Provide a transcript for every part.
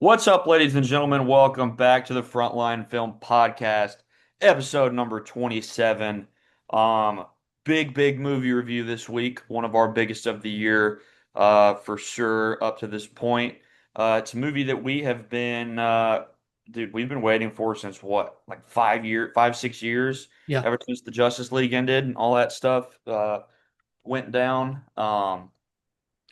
What's up, ladies and gentlemen? Welcome back to the Frontline Film Podcast, episode number 27. Um, big movie review this week, one of our biggest of the year, for sure, up to this point. It's a movie that we have been, dude, we've been waiting for since what, like 5 years, 6 years, Yeah. ever since the Justice League ended and all that stuff, went down.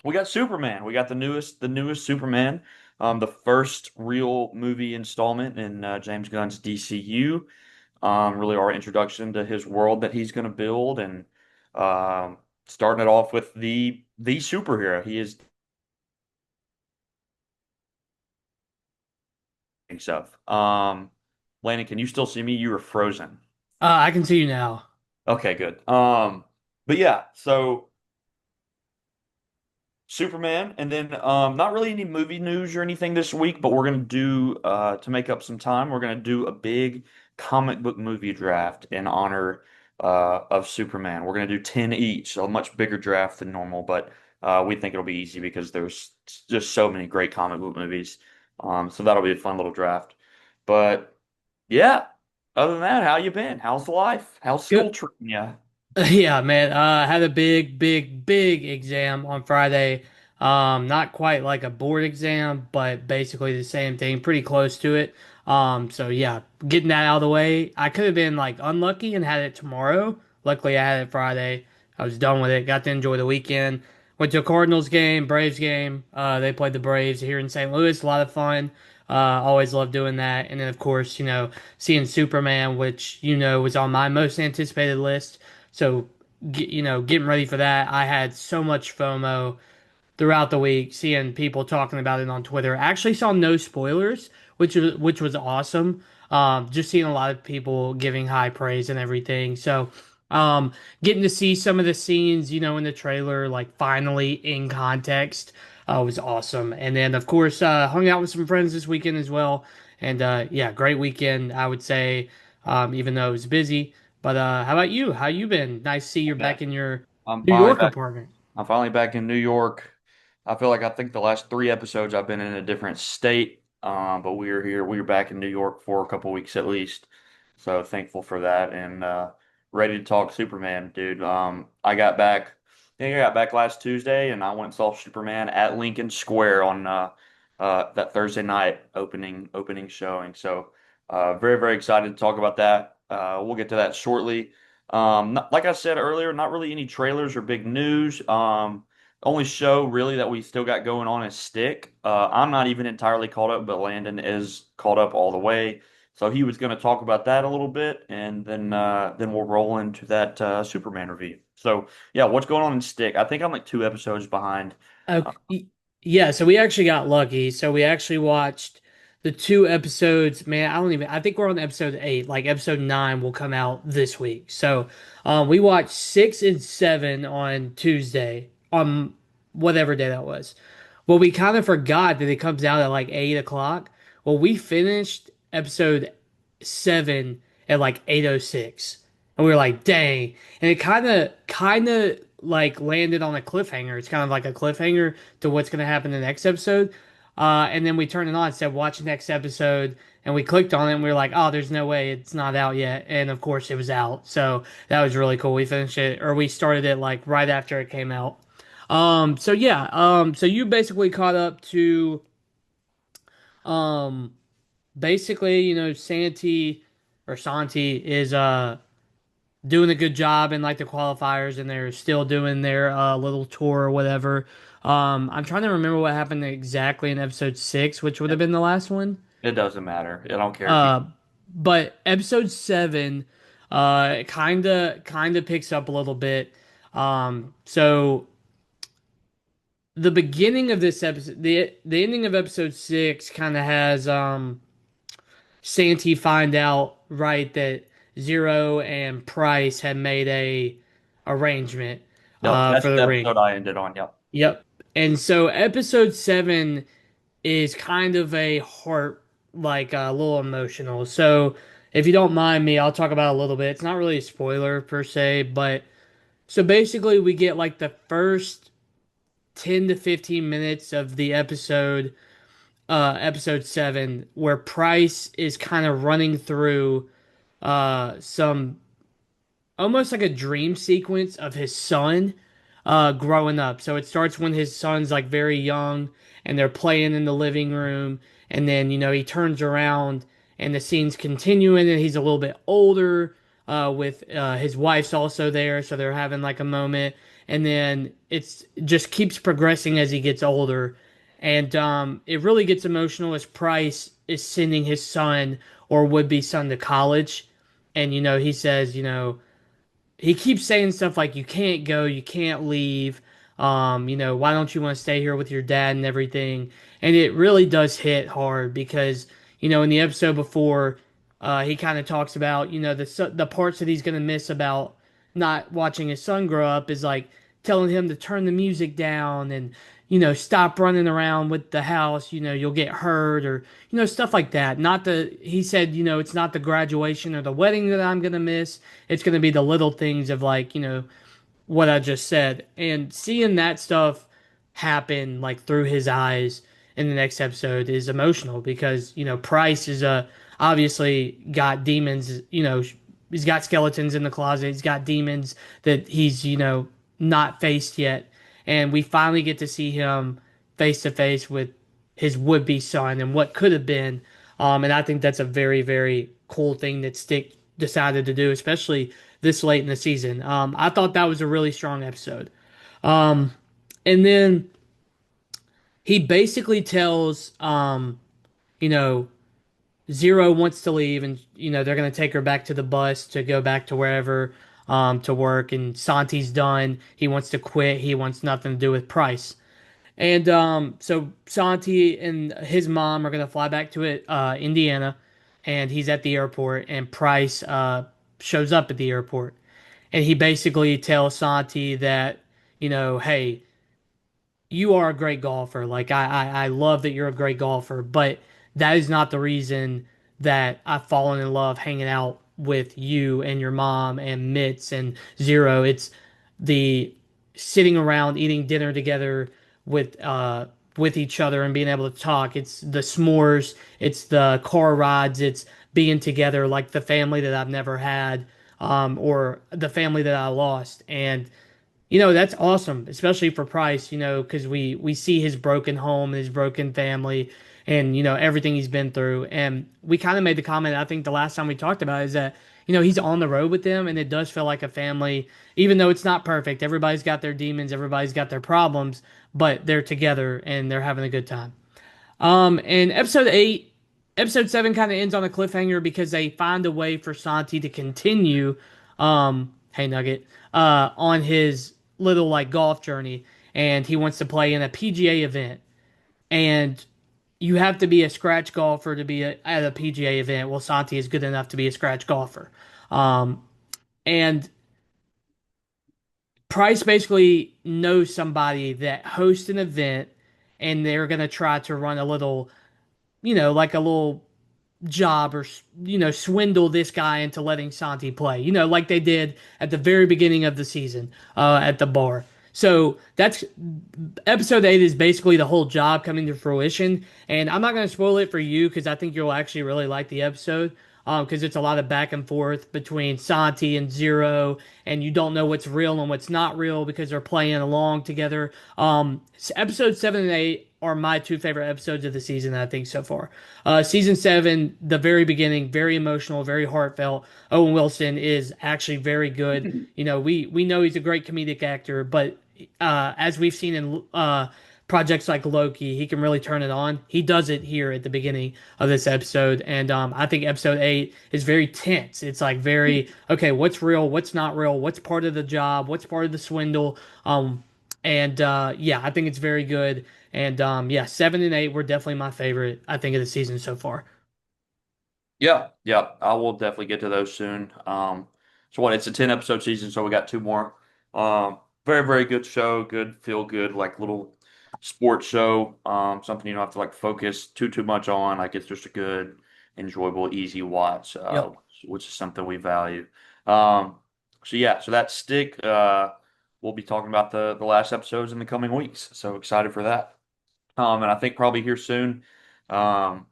We got Superman. We got the newest Superman, the first real movie installment in James Gunn's DCU. Really our introduction to his world that he's going to build, and starting it off with the superhero he is doing stuff. Landon, can you still see me? You were frozen. I can see you now. Okay, good. But yeah, so. Superman, and then not really any movie news or anything this week, but we're gonna do to make up some time. We're gonna do a big comic book movie draft in honor of Superman. We're gonna do 10 each, so a much bigger draft than normal, but we think it'll be easy because there's just so many great comic book movies. So that'll be a fun little draft. But yeah, other than that, how you been? How's life? How's school Good. treating you? Yeah, man. I had a big exam on Friday. Not quite like a board exam, but basically the same thing, pretty close to it. So yeah, getting that out of the way. I could have been like unlucky and had it tomorrow. Luckily, I had it Friday. I was done with it. Got to enjoy the weekend. Went to a Cardinals game, Braves game. They played the Braves here in St. Louis. A lot of fun. Always love doing that. And then of course, seeing Superman, which was on my most anticipated list. So, getting ready for that, I had so much FOMO throughout the week, seeing people talking about it on Twitter. I actually saw no spoilers, which was awesome. Just seeing a lot of people giving high praise and everything. So, getting to see some of the scenes, in the trailer, like finally in context, was awesome. And then, of course, hung out with some friends this weekend as well. And yeah, great weekend, I would say, even though it was busy. But how about you? How you been? Nice to see you're Yeah, back in your I'm New finally York back. apartment. I'm finally back in New York. I think the last three episodes I've been in a different state, but we are here. We are back in New York for a couple weeks at least. So thankful for that, and ready to talk Superman, dude. I got back last Tuesday, and I went and saw Superman at Lincoln Square on that Thursday night opening showing. So very very excited to talk about that. We'll get to that shortly. Like I said earlier, not really any trailers or big news. Only show really that we still got going on is Stick. I'm not even entirely caught up, but Landon is caught up all the way. So he was going to talk about that a little bit, and then we'll roll into that Superman review. So yeah, what's going on in Stick? I think I'm like 2 episodes behind. Uh, Okay. Yeah, so we actually got lucky. So we actually watched the two episodes. Man, I think we're on episode 8. Like episode 9 will come out this week. So we watched 6 and 7 on Tuesday, on whatever day that was. Well, we kind of forgot that it comes out at like 8 o'clock. Well, we finished episode 7 at like 8:06. And we were like, dang. And it kind of like landed on a cliffhanger. It's kind of like a cliffhanger to what's going to happen in the next episode. And then we turned it on and said, watch next episode. And we clicked on it and we were like, oh, there's no way it's not out yet. And of course it was out. So that was really cool. We finished it, or we started it like right after it came out. So yeah, so you basically caught up to, um, basically, Santi is, doing a good job in like the qualifiers, and they're still doing their little tour or whatever. I'm trying to remember what happened exactly in episode 6, which would have been the last one. it doesn't matter. I don't care if you. Uh, but episode 7, kind of picks up a little bit. So the beginning of this episode, the ending of episode 6 kind of has Santi find out, right, that Zero and Price had made a arrangement Yep, that's for the the ring. episode I ended on. Yep. Yep. And so episode 7 is kind of a heart, like a little emotional. So if you don't mind me, I'll talk about it a little bit. It's not really a spoiler per se, but so basically we get like the first 10 to 15 minutes of the episode episode 7 where Price is kind of running through some almost like a dream sequence of his son growing up. So it starts when his son's like very young and they're playing in the living room, and then he turns around and the scene's continuing and he's a little bit older with his wife's also there, so they're having like a moment, and then it's just keeps progressing as he gets older. And it really gets emotional as Price is sending his son or would-be son to college. And he says, he keeps saying stuff like you can't go, you can't leave. Why don't you want to stay here with your dad and everything? And it really does hit hard because, in the episode before, he kind of talks about, the parts that he's gonna miss about not watching his son grow up is like telling him to turn the music down and stop running around with the house. You'll get hurt, or stuff like that. Not the He said, it's not the graduation or the wedding that I'm gonna miss. It's going to be the little things of like, what I just said. And seeing that stuff happen like through his eyes in the next episode is emotional because, Price is obviously got demons, he's got skeletons in the closet. He's got demons that he's, not faced yet. And we finally get to see him face to face with his would-be son and what could have been. And I think that's a very, very cool thing that Stick decided to do, especially this late in the season. I thought that was a really strong episode. Um, and then he basically tells, you know, Zero wants to leave, and they're gonna take her back to the bus to go back to wherever to work. And Santi's done. He wants to quit. He wants nothing to do with Price. And so Santi and his mom are gonna fly back to Indiana, and he's at the airport. And Price shows up at the airport, and he basically tells Santi that, hey, you are a great golfer. Like I love that you're a great golfer, but that is not the reason that I've fallen in love hanging out with you and your mom and Mitts and Zero. It's the sitting around eating dinner together with each other and being able to talk. It's the s'mores, it's the car rides, it's being together like the family that I've never had, or the family that I lost. And that's awesome, especially for Price, because we see his broken home and his broken family and, everything he's been through. And we kind of made the comment, I think the last time we talked about it, is that, he's on the road with them and it does feel like a family, even though it's not perfect. Everybody's got their demons, everybody's got their problems, but they're together and they're having a good time. And episode 7 kind of ends on a cliffhanger because they find a way for Santi to continue, hey Nugget, on his little like golf journey, and he wants to play in a PGA event. And you have to be a scratch golfer to be at a PGA event. Well, Santi is good enough to be a scratch golfer. And Price basically knows somebody that hosts an event, and they're gonna try to run a little, like a little job, or swindle this guy into letting Santi play, like they did at the very beginning of the season at the bar. So that's episode 8 is basically the whole job coming to fruition. And I'm not going to spoil it for you because I think you'll actually really like the episode, because it's a lot of back and forth between Santi and Zero, and you don't know what's real and what's not real because they're playing along together. Episode 7 and 8 are my two favorite episodes of the season, I think, so far. Season 7, the very beginning, very emotional, very heartfelt. Owen Wilson is actually very good. We know he's a great comedic actor, but as we've seen in projects like Loki, he can really turn it on. He does it here at the beginning of this episode, and I think episode 8 is very tense. It's like very okay, what's real, what's not real, what's part of the job, what's part of the swindle. And yeah, I think it's very good. And yeah, 7 and 8 were definitely my favorite, I think, of the season so far. Yeah, yeah, I will definitely get to those soon. So what? It's a 10 episode season, so we got two more. Very, very good show. Good, feel good, like little sports show. Something you don't have to like focus too much on. Like it's just a good, enjoyable, easy watch. Yep. Which is something we value. Um, so yeah, so that's Stick. We'll be talking about the last episodes in the coming weeks. So excited for that. And I think probably here soon. Um,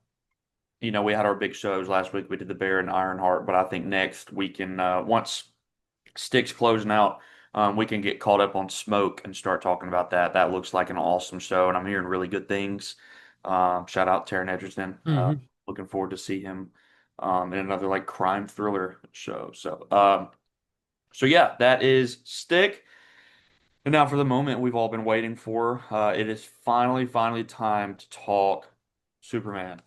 we had our big shows last week. We did the Bear and Ironheart, but I think next we can once Stick's closing out, we can get caught up on Smoke and start talking about that. That looks like an awesome show, and I'm hearing really good things. Shout out Taron Egerton. Hmm. Looking forward to see him in another like crime thriller show. So yeah, that is Stick. And now for the moment we've all been waiting for. It is finally time to talk Superman.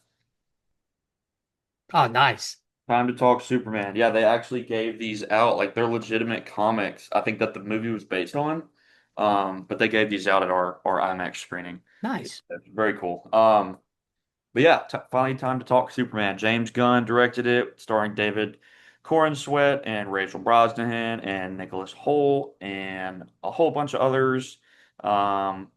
Oh, nice. Time to talk Superman. Yeah, they actually gave these out like they're legitimate comics. I think that the movie was based on. But they gave these out at our IMAX screening. Nice. It's very cool. But yeah, t finally time to talk Superman. James Gunn directed it, starring David Corenswet and Rachel Brosnahan and Nicholas Hoult and a whole bunch of others. Um,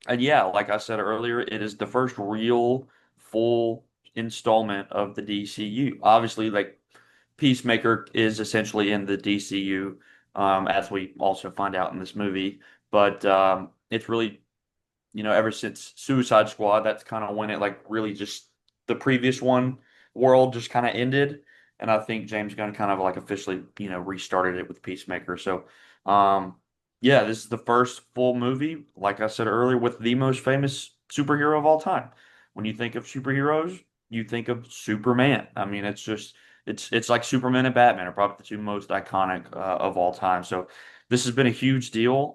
and yeah, like I said earlier, it is the first real full installment of the DCU. Obviously, like Peacemaker is essentially in the DCU, as we also find out in this movie. But it's really, ever since Suicide Squad, that's kind of when it like really just the previous one world just kind of ended. And I think James Gunn kind of like officially, restarted it with Peacemaker. So, um, yeah, this is the first full movie, like I said earlier, with the most famous superhero of all time. When you think of superheroes, you think of Superman. I mean, it's like Superman and Batman are probably the two most iconic of all time. So this has been a huge deal.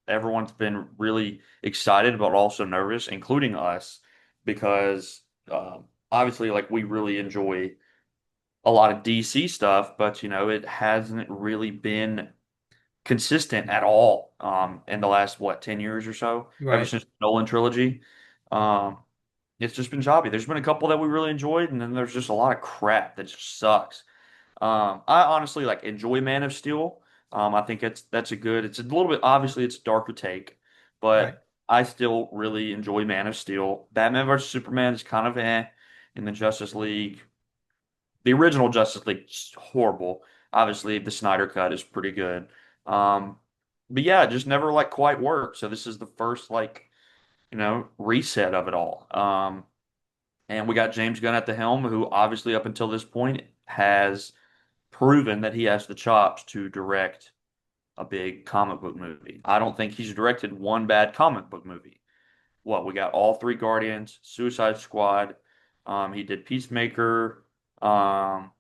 Everyone's been really excited, but also nervous, including us, because obviously, like we really enjoy a lot of DC stuff, but it hasn't really been consistent at all in the last what 10 years or so, ever Right. since the Nolan trilogy. Um, it's just been choppy. There's been a couple that we really enjoyed, and then there's just a lot of crap that just sucks. I honestly like enjoy Man of Steel. I think it's a little bit obviously it's a darker take, Right. but I still really enjoy Man of Steel. Batman versus Superman is kind of in the Justice League. The original Justice League is horrible. Obviously, the Snyder cut is pretty good. Um, but yeah, it just never like quite worked. So this is the first like, reset of it all. And we got James Gunn at the helm, who obviously up until this point has proven that he has the chops to direct a big comic book movie. I don't think he's directed one bad comic book movie. What, we got all three Guardians, Suicide Squad. He did Peacemaker. Um,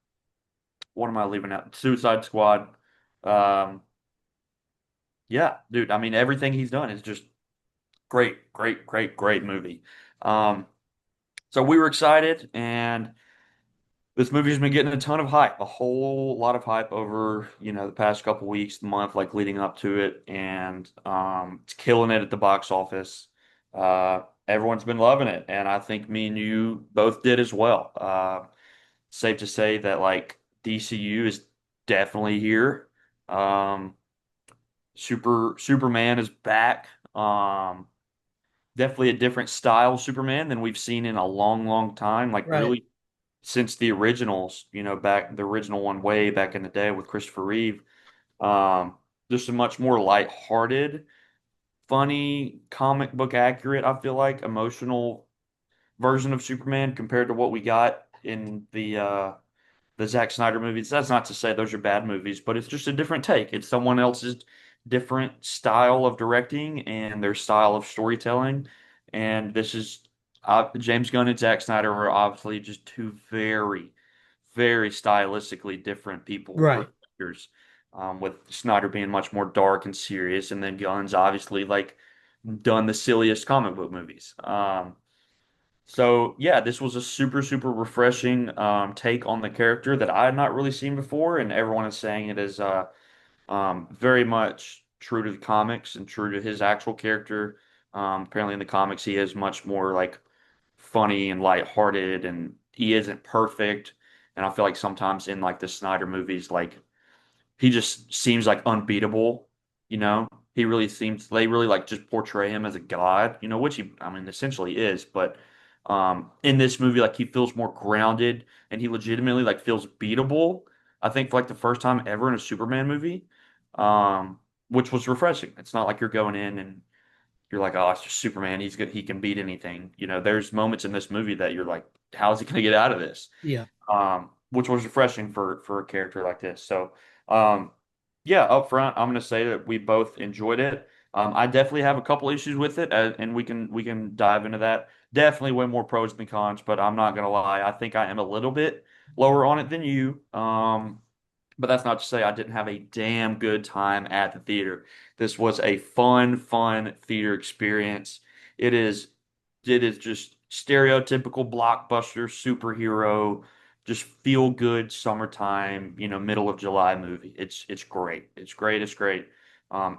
what am I leaving out? Suicide Squad. Um, yeah, dude. I mean, everything he's done is just great movie. Um, so we were excited, and this movie's been getting a ton of hype, a whole lot of hype over, the past couple weeks, the month, like leading up to it, and it's killing it at the box office. Everyone's been loving it, and I think me and you both did as well. Safe to say that like DCU is definitely here. Um, Superman is back. Definitely a different style Superman than we've seen in a long time. Like Right. really since the originals, back the original one way back in the day with Christopher Reeve. Just a much more lighthearted, funny, comic book accurate, I feel like, emotional version of Superman compared to what we got in the Zack Snyder movies. That's not to say those are bad movies, but it's just a different take. It's someone else's different style of directing and their style of storytelling. And this is James Gunn and Zack Snyder are obviously just two very stylistically different people or Right. directors. With Snyder being much more dark and serious, and then Gunn's obviously like done the silliest comic book movies. So yeah, this was a super refreshing take on the character that I had not really seen before, and everyone is saying it is very much true to the comics and true to his actual character. Apparently in the comics he is much more like funny and lighthearted, and he isn't perfect. And I feel like sometimes in like the Snyder movies, like he just seems like unbeatable, you know? They really like just portray him as a god, which I mean, essentially is, but in this movie, like he feels more grounded and he legitimately like feels beatable. I think for like the first time ever in a Superman movie, um, which was refreshing. It's not like you're going in and you're like, oh, it's just Superman. He's good. He can beat anything. There's moments in this movie that you're like, how is he going to get out of this? Yeah. Which was refreshing for a character like this. So, um, yeah, up front, I'm going to say that we both enjoyed it. I definitely have a couple issues with it, and we can dive into that. Definitely way more pros than cons, but I'm not going to lie. I think I am a little bit lower on it than you. But that's not to say I didn't have a damn good time at the theater. This was a fun theater experience. It is, it is just stereotypical blockbuster superhero, just feel good summertime, middle of July movie. It's great. It's great. It's great.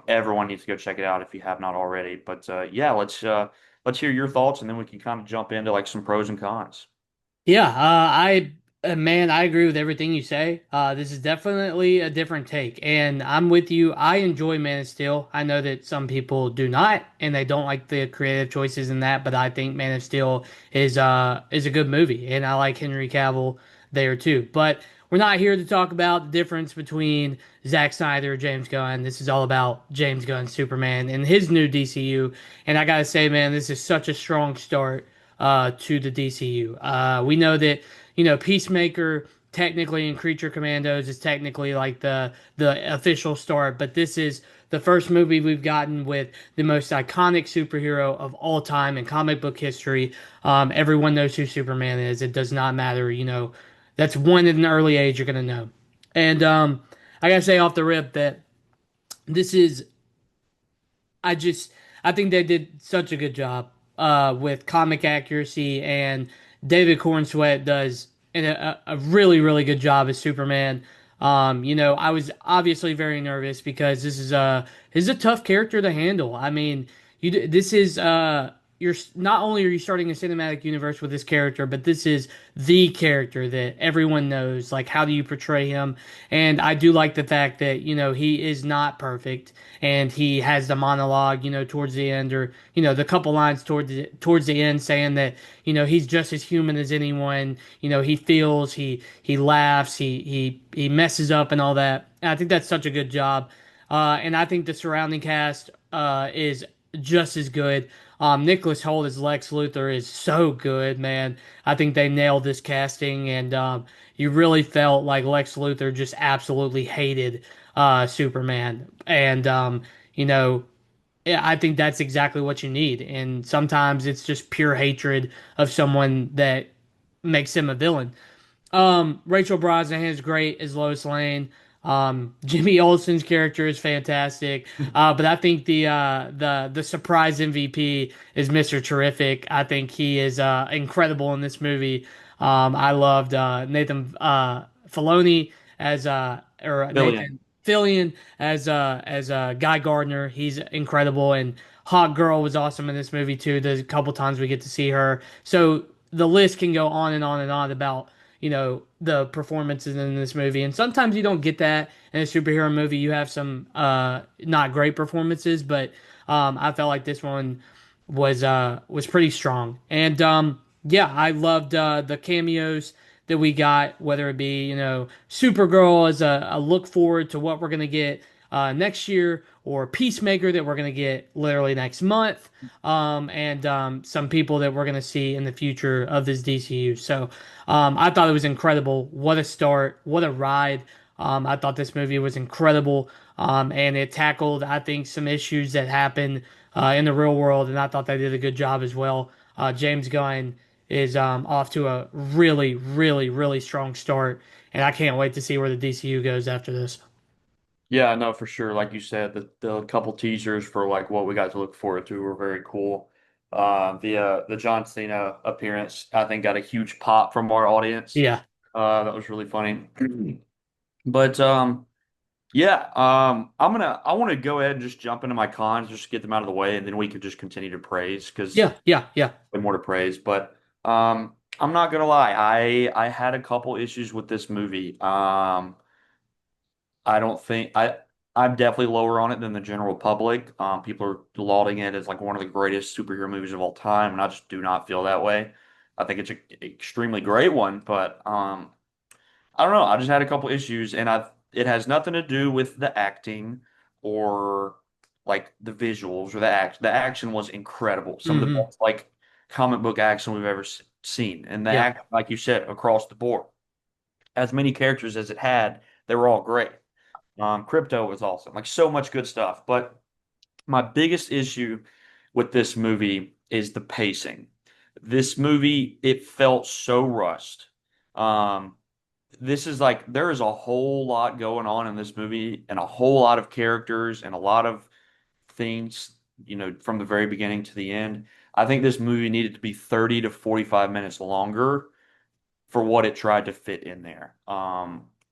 Everyone needs to go check it out if you have not already. But yeah, let's hear your thoughts and then we can kind of jump into like some pros and cons. Yeah, man, I agree with everything you say. This is definitely a different take, and I'm with you. I enjoy Man of Steel. I know that some people do not, and they don't like the creative choices in that, but I think Man of Steel is a good movie, and I like Henry Cavill there too. But we're not here to talk about the difference between Zack Snyder and James Gunn. This is all about James Gunn's Superman and his new DCU. And I gotta say, man, this is such a strong start to the DCU. We know that Peacemaker technically in Creature Commandos is technically like the official start, but this is the first movie we've gotten with the most iconic superhero of all time in comic book history. Everyone knows who Superman is. It does not matter. That's one at an early age you're gonna know. And I gotta say off the rip that this is I just I think they did such a good job with comic accuracy, and David Cornsweet does a really really good job as Superman. I was obviously very nervous because this is a tough character to handle. I mean, this is you're not only are you starting a cinematic universe with this character, but this is the character that everyone knows. Like, how do you portray him? And I do like the fact that he is not perfect, and he has the monologue, towards the end, or the couple lines towards the end, saying that he's just as human as anyone. He feels, he laughs, he messes up, and all that. And I think that's such a good job, and I think the surrounding cast is just as good. Nicholas Hoult as Lex Luthor is so good, man. I think they nailed this casting, and you really felt like Lex Luthor just absolutely hated Superman. And you know, yeah, I think that's exactly what you need. And sometimes it's just pure hatred of someone that makes him a villain. Rachel Brosnahan is great as Lois Lane. Jimmy Olsen's character is fantastic. But I think the surprise MVP is Mr. Terrific. I think he is incredible in this movie. I loved Nathan Filoni as or Billion. Nathan Fillion as Guy Gardner. He's incredible, and Hawk Girl was awesome in this movie too. There's a couple times we get to see her. So the list can go on and on and on about the performances in this movie, and sometimes you don't get that in a superhero movie. You have some not great performances, but I felt like this one was pretty strong. And yeah, I loved the cameos that we got, whether it be Supergirl as a look forward to what we're gonna get next year, or Peacemaker that we're gonna get literally next month, and some people that we're gonna see in the future of this DCU. So I thought it was incredible. What a start! What a ride! I thought this movie was incredible, and it tackled, I think, some issues that happen in the real world, and I thought they did a good job as well. James Gunn is off to a really, really, really strong start, and I can't wait to see where the DCU goes after this. Yeah, no, for sure. Like you said, the couple teasers for like what we got to look forward to were very cool. The John Cena appearance, I think, got a huge pop from our audience. Yeah, That was really funny. But yeah, I want to go ahead and just jump into my cons, just get them out of the way, and then we could just continue to praise because yeah, yeah, yeah, way more to praise. But I'm not gonna lie, I had a couple issues with this movie. I don't think I'm definitely lower on it than the general public. People are lauding it as like one of the greatest superhero movies of all time, and I just do not feel that way. I think it's an extremely great one, but I don't know. I just had a couple issues, and I it has nothing to do with the acting or like the visuals or the action. The action was incredible. Some of the Hmm. best like comic book action we've ever seen, and the Yep. act, like you said, across the board. As many characters as it had, they were all great. Crypto was awesome. Like so much good stuff. But my biggest issue with this movie is the pacing. This movie, it felt so rushed. Um, this is like there is a whole lot going on in this movie and a whole lot of characters and a lot of things, from the very beginning to the end. I think this movie needed to be 30 to 45 minutes longer for what it tried to fit in there.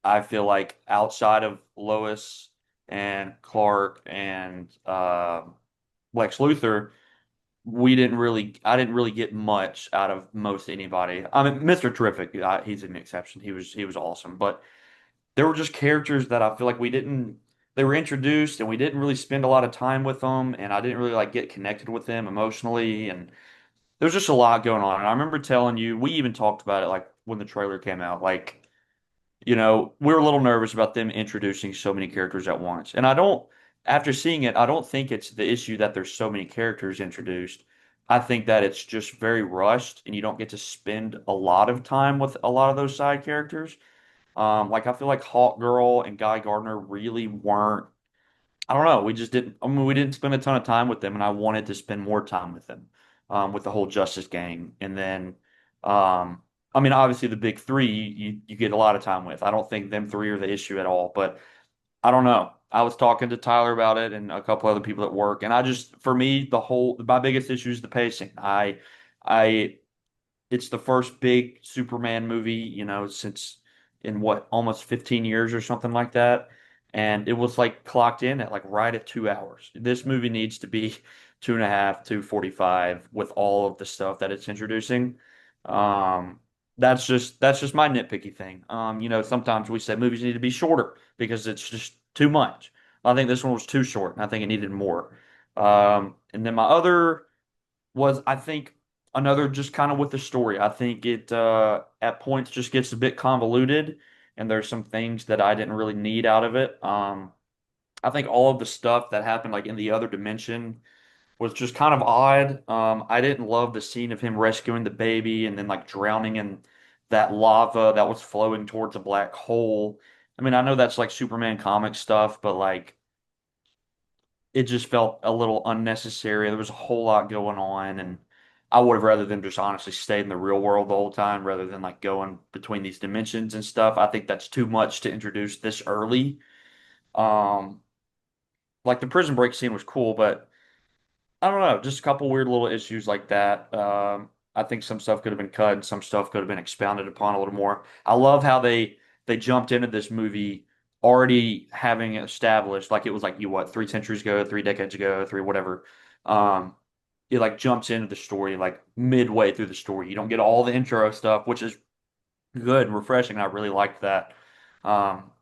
I feel like outside of Lois and Clark and Lex Luthor, I didn't really get much out of most anybody. I mean, Mr. Terrific, he's an exception. He was awesome, but there were just characters that I feel like they were introduced and we didn't really spend a lot of time with them, and I didn't really like get connected with them emotionally, and there's just a lot going on. And I remember telling you, we even talked about it like when the trailer came out, like, we were a little nervous about them introducing so many characters at once. And after seeing it, I don't think it's the issue that there's so many characters introduced. I think that it's just very rushed and you don't get to spend a lot of time with a lot of those side characters. Like I feel like Hawk Girl and Guy Gardner really weren't. I don't know. We just didn't. I mean, we didn't spend a ton of time with them, and I wanted to spend more time with them, with the whole Justice Gang. And then, I mean, obviously the big three you get a lot of time with. I don't think them three are the issue at all, but I don't know. I was talking to Tyler about it and a couple other people at work, and for me, my biggest issue is the pacing. I it's the first big Superman movie, since in what, almost 15 years or something like that. And it was like clocked in at like right at 2 hours. This movie needs to be 2.5, 2:45 with all of the stuff that it's introducing. Um, that's just my nitpicky thing. Sometimes we say movies need to be shorter because it's just too much. I think this one was too short, and I think it needed more. And then my other was I think another just kind of with the story. I think it at points just gets a bit convoluted, and there's some things that I didn't really need out of it. I think all of the stuff that happened like in the other dimension was just kind of odd. I didn't love the scene of him rescuing the baby and then like drowning in that lava that was flowing towards a black hole. I mean, I know that's like Superman comic stuff, but like it just felt a little unnecessary. There was a whole lot going on, and I would have rather them just honestly stayed in the real world the whole time rather than like going between these dimensions and stuff. I think that's too much to introduce this early. Um, like the prison break scene was cool, but I don't know, just a couple weird little issues like that. I think some stuff could have been cut and some stuff could have been expounded upon a little more. I love how they jumped into this movie already having established like it was like 3 centuries ago, 3 decades ago, three whatever. Um, it like jumps into the story like midway through the story. You don't get all the intro stuff, which is good and refreshing. I really liked that. Um,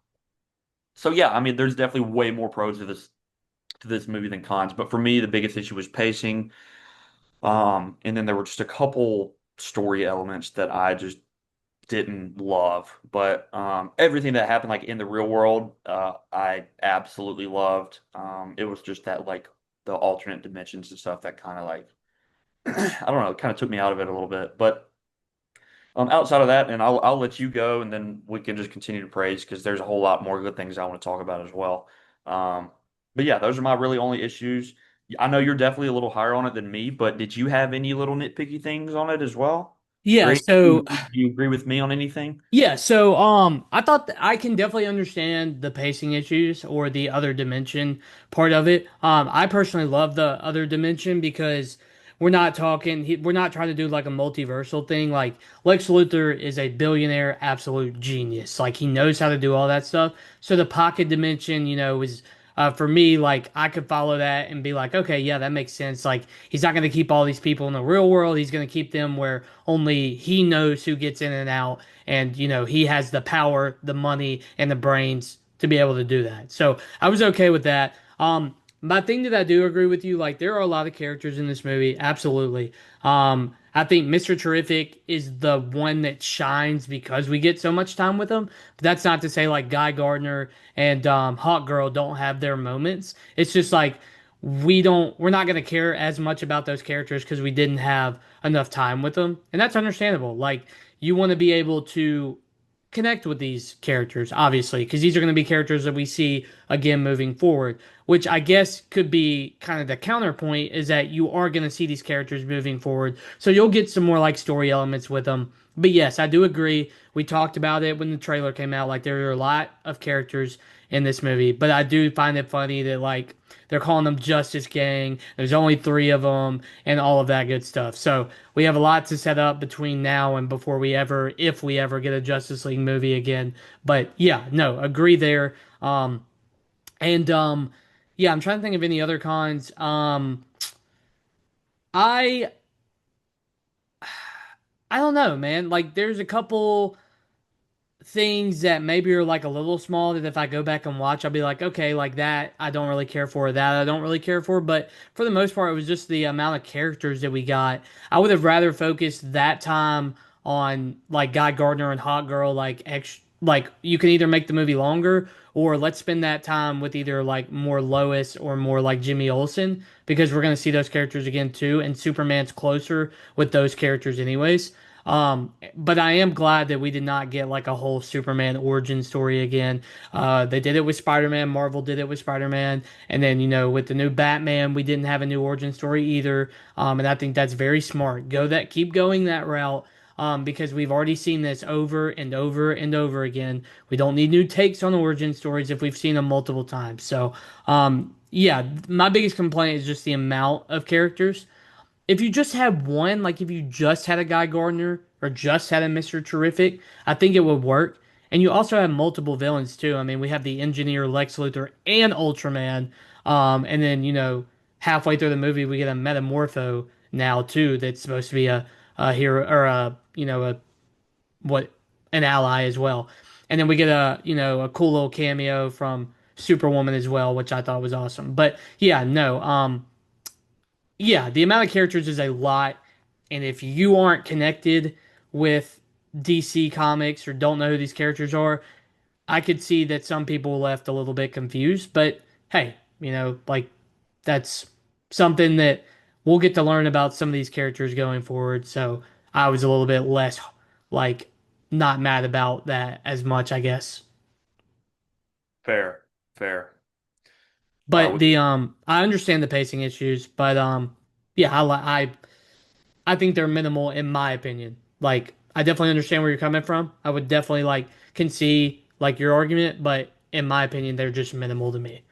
so yeah, I mean, there's definitely way more pros to this movie than cons, but for me, the biggest issue was pacing. And then there were just a couple story elements that I just didn't love. But everything that happened like in the real world, I absolutely loved. It was just that like the alternate dimensions and stuff that kind of like I don't know, it kind of took me out of it a little bit. But outside of that, and I'll let you go, and then we can just continue to praise because there's a whole lot more good things I want to talk about as well. Um, but yeah, those are my really only issues. I know you're definitely a little higher on it than me, but did you have any little nitpicky things on it as well? Or Yeah, so do you agree with me on anything? I thought that I can definitely understand the pacing issues or the other dimension part of it. I personally love the other dimension because we're not trying to do like a multiversal thing. Like Lex Luthor is a billionaire absolute genius. Like he knows how to do all that stuff. So the pocket dimension, is for me, like I could follow that and be like, okay, yeah, that makes sense. Like he's not going to keep all these people in the real world. He's going to keep them where only he knows who gets in and out, and he has the power, the money, and the brains to be able to do that. So I was okay with that. My thing that I do agree with you, like there are a lot of characters in this movie, absolutely. I think Mr. Terrific is the one that shines because we get so much time with him. But that's not to say like Guy Gardner and Hawk Girl don't have their moments. It's just like we're not going to care as much about those characters because we didn't have enough time with them. And that's understandable. Like you want to be able to connect with these characters, obviously, because these are going to be characters that we see again moving forward, which I guess could be kind of the counterpoint is that you are going to see these characters moving forward. So you'll get some more like story elements with them. But yes, I do agree. We talked about it when the trailer came out. Like there are a lot of characters in this movie, but I do find it funny that like they're calling them Justice Gang. There's only three of them, and all of that good stuff. So we have a lot to set up between now and before we ever, if we ever get a Justice League movie again. But yeah, no, agree there. And yeah, I'm trying to think of any other cons. I I don't know, man. Like there's a couple things that maybe are like a little small that if I go back and watch, I'll be like, okay, like that I don't really care for, that I don't really care for. But for the most part, it was just the amount of characters that we got. I would have rather focused that time on like Guy Gardner and Hot Girl, like you can either make the movie longer or let's spend that time with either like more Lois or more like Jimmy Olsen because we're gonna see those characters again too, and Superman's closer with those characters anyways. But I am glad that we did not get like a whole Superman origin story again. They did it with Spider-Man. Marvel did it with Spider-Man, and then with the new Batman, we didn't have a new origin story either. And I think that's very smart. Keep going that route. Because we've already seen this over and over and over again. We don't need new takes on origin stories if we've seen them multiple times. So, yeah, my biggest complaint is just the amount of characters. If you just had one, like if you just had a Guy Gardner or just had a Mr. Terrific, I think it would work. And you also have multiple villains too. I mean, we have the Engineer, Lex Luthor, and Ultraman. And then, halfway through the movie, we get a Metamorpho now too that's supposed to be a hero or what, an ally as well. And then we get a cool little cameo from Superwoman as well, which I thought was awesome. But yeah, no, yeah, the amount of characters is a lot, and if you aren't connected with DC Comics or don't know who these characters are, I could see that some people left a little bit confused. But hey, like that's something that we'll get to learn about some of these characters going forward. So I was a little bit less like not mad about that as much, I guess. Fair, fair. But We, I understand the pacing issues, but yeah, I think they're minimal in my opinion. Like, I definitely understand where you're coming from. I would definitely like can see like your argument, but in my opinion, they're just minimal to me.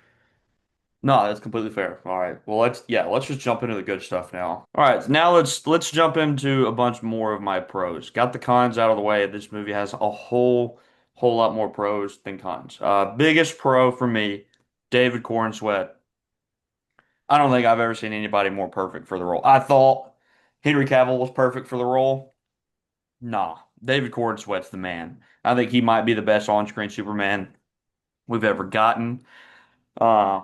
no, that's completely fair. All right. Well, let's just jump into the good stuff now. All right. Now let's jump into a bunch more of my pros. Got the cons out of the way. This movie has a whole lot more pros than cons. Biggest pro for me, David Corn Sweat. I don't think I've ever seen anybody more perfect for the role. I thought Henry Cavill was perfect for the role. Nah, David Corn Sweat's the man. I think he might be the best on-screen Superman we've ever gotten. Uh,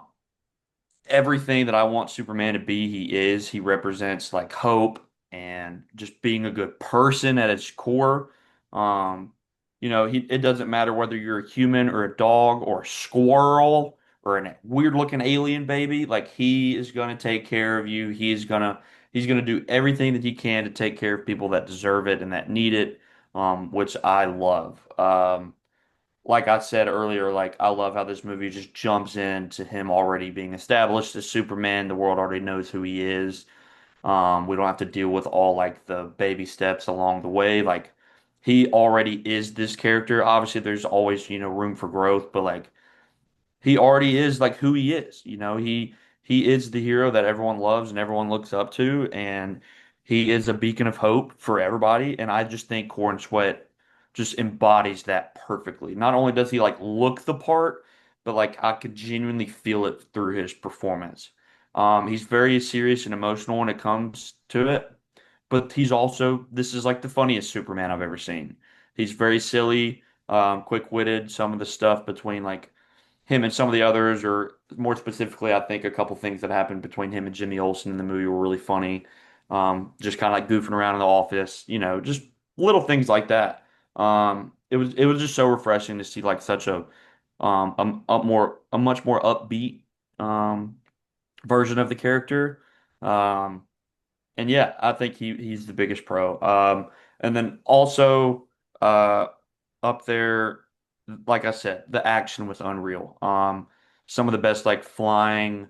Everything that I want Superman to be, he is. He represents like hope and just being a good person at its core. Um, it doesn't matter whether you're a human or a dog or a squirrel or a weird looking alien baby, like he is gonna take care of you. He's gonna do everything that he can to take care of people that deserve it and that need it, which I love. Like I said earlier, like I love how this movie just jumps into him already being established as Superman. The world already knows who he is. We don't have to deal with all like the baby steps along the way. Like he already is this character. Obviously, there's always, room for growth, but like he already is like who he is. He is the hero that everyone loves and everyone looks up to, and he is a beacon of hope for everybody. And I just think Corn Sweat just embodies that perfectly. Not only does he like look the part, but like I could genuinely feel it through his performance. He's very serious and emotional when it comes to it, but this is like the funniest Superman I've ever seen. He's very silly, quick-witted. Some of the stuff between like him and some of the others, or more specifically, I think a couple things that happened between him and Jimmy Olsen in the movie were really funny. Just kind of like goofing around in the office, just little things like that. It was just so refreshing to see like such a much more upbeat um version of the character. Um, and yeah, I think he's the biggest pro. And then also uh, up there, like I said, the action was unreal. Some of the best like flying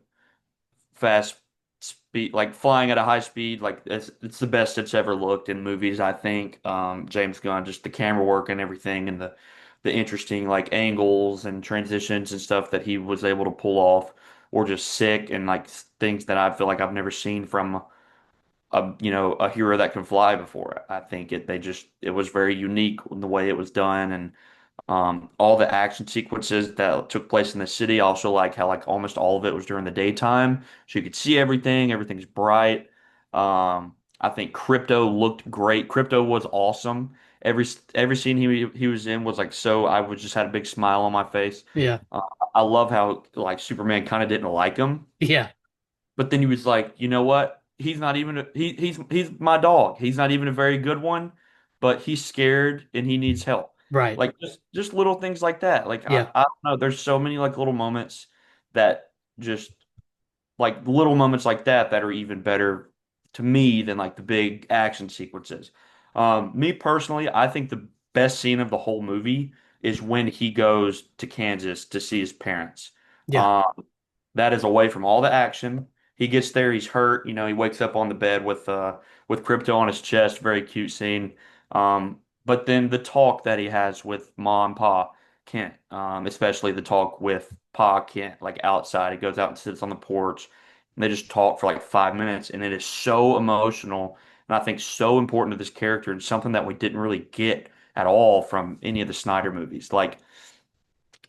fast speed, like flying at a high speed, like it's the best it's ever looked in movies, I think. James Gunn, just the camera work and everything, and the interesting like angles and transitions and stuff that he was able to pull off, or just sick and like things that I feel like I've never seen from a hero that can fly before. I think it was very unique in the way it was done, and all the action sequences that took place in the city. I also like how like almost all of it was during the daytime, so you could see everything. Everything's bright. I think Crypto looked great. Crypto was awesome. Every scene he was in was like so. I was just had a big smile on my face. Yeah. Uh, I love how like Superman kind of didn't like him. Yeah. But then he was like, you know what? He's my dog. He's not even a very good one, but he's scared and he needs help. Right. Like just little things like that. Like Yeah. I don't know, there's so many like little moments that just like little moments like that are even better to me than like the big action sequences. Me personally, I think the best scene of the whole movie is when he goes to Kansas to see his parents. Yeah. Um, that is away from all the action. He gets there, he's hurt. He wakes up on the bed with Crypto on his chest. Very cute scene. But then the talk that he has with Ma and Pa Kent, especially the talk with Pa Kent, like outside. He goes out and sits on the porch, and they just talk for like 5 minutes, and it is so emotional, and I think so important to this character, and something that we didn't really get at all from any of the Snyder movies. Like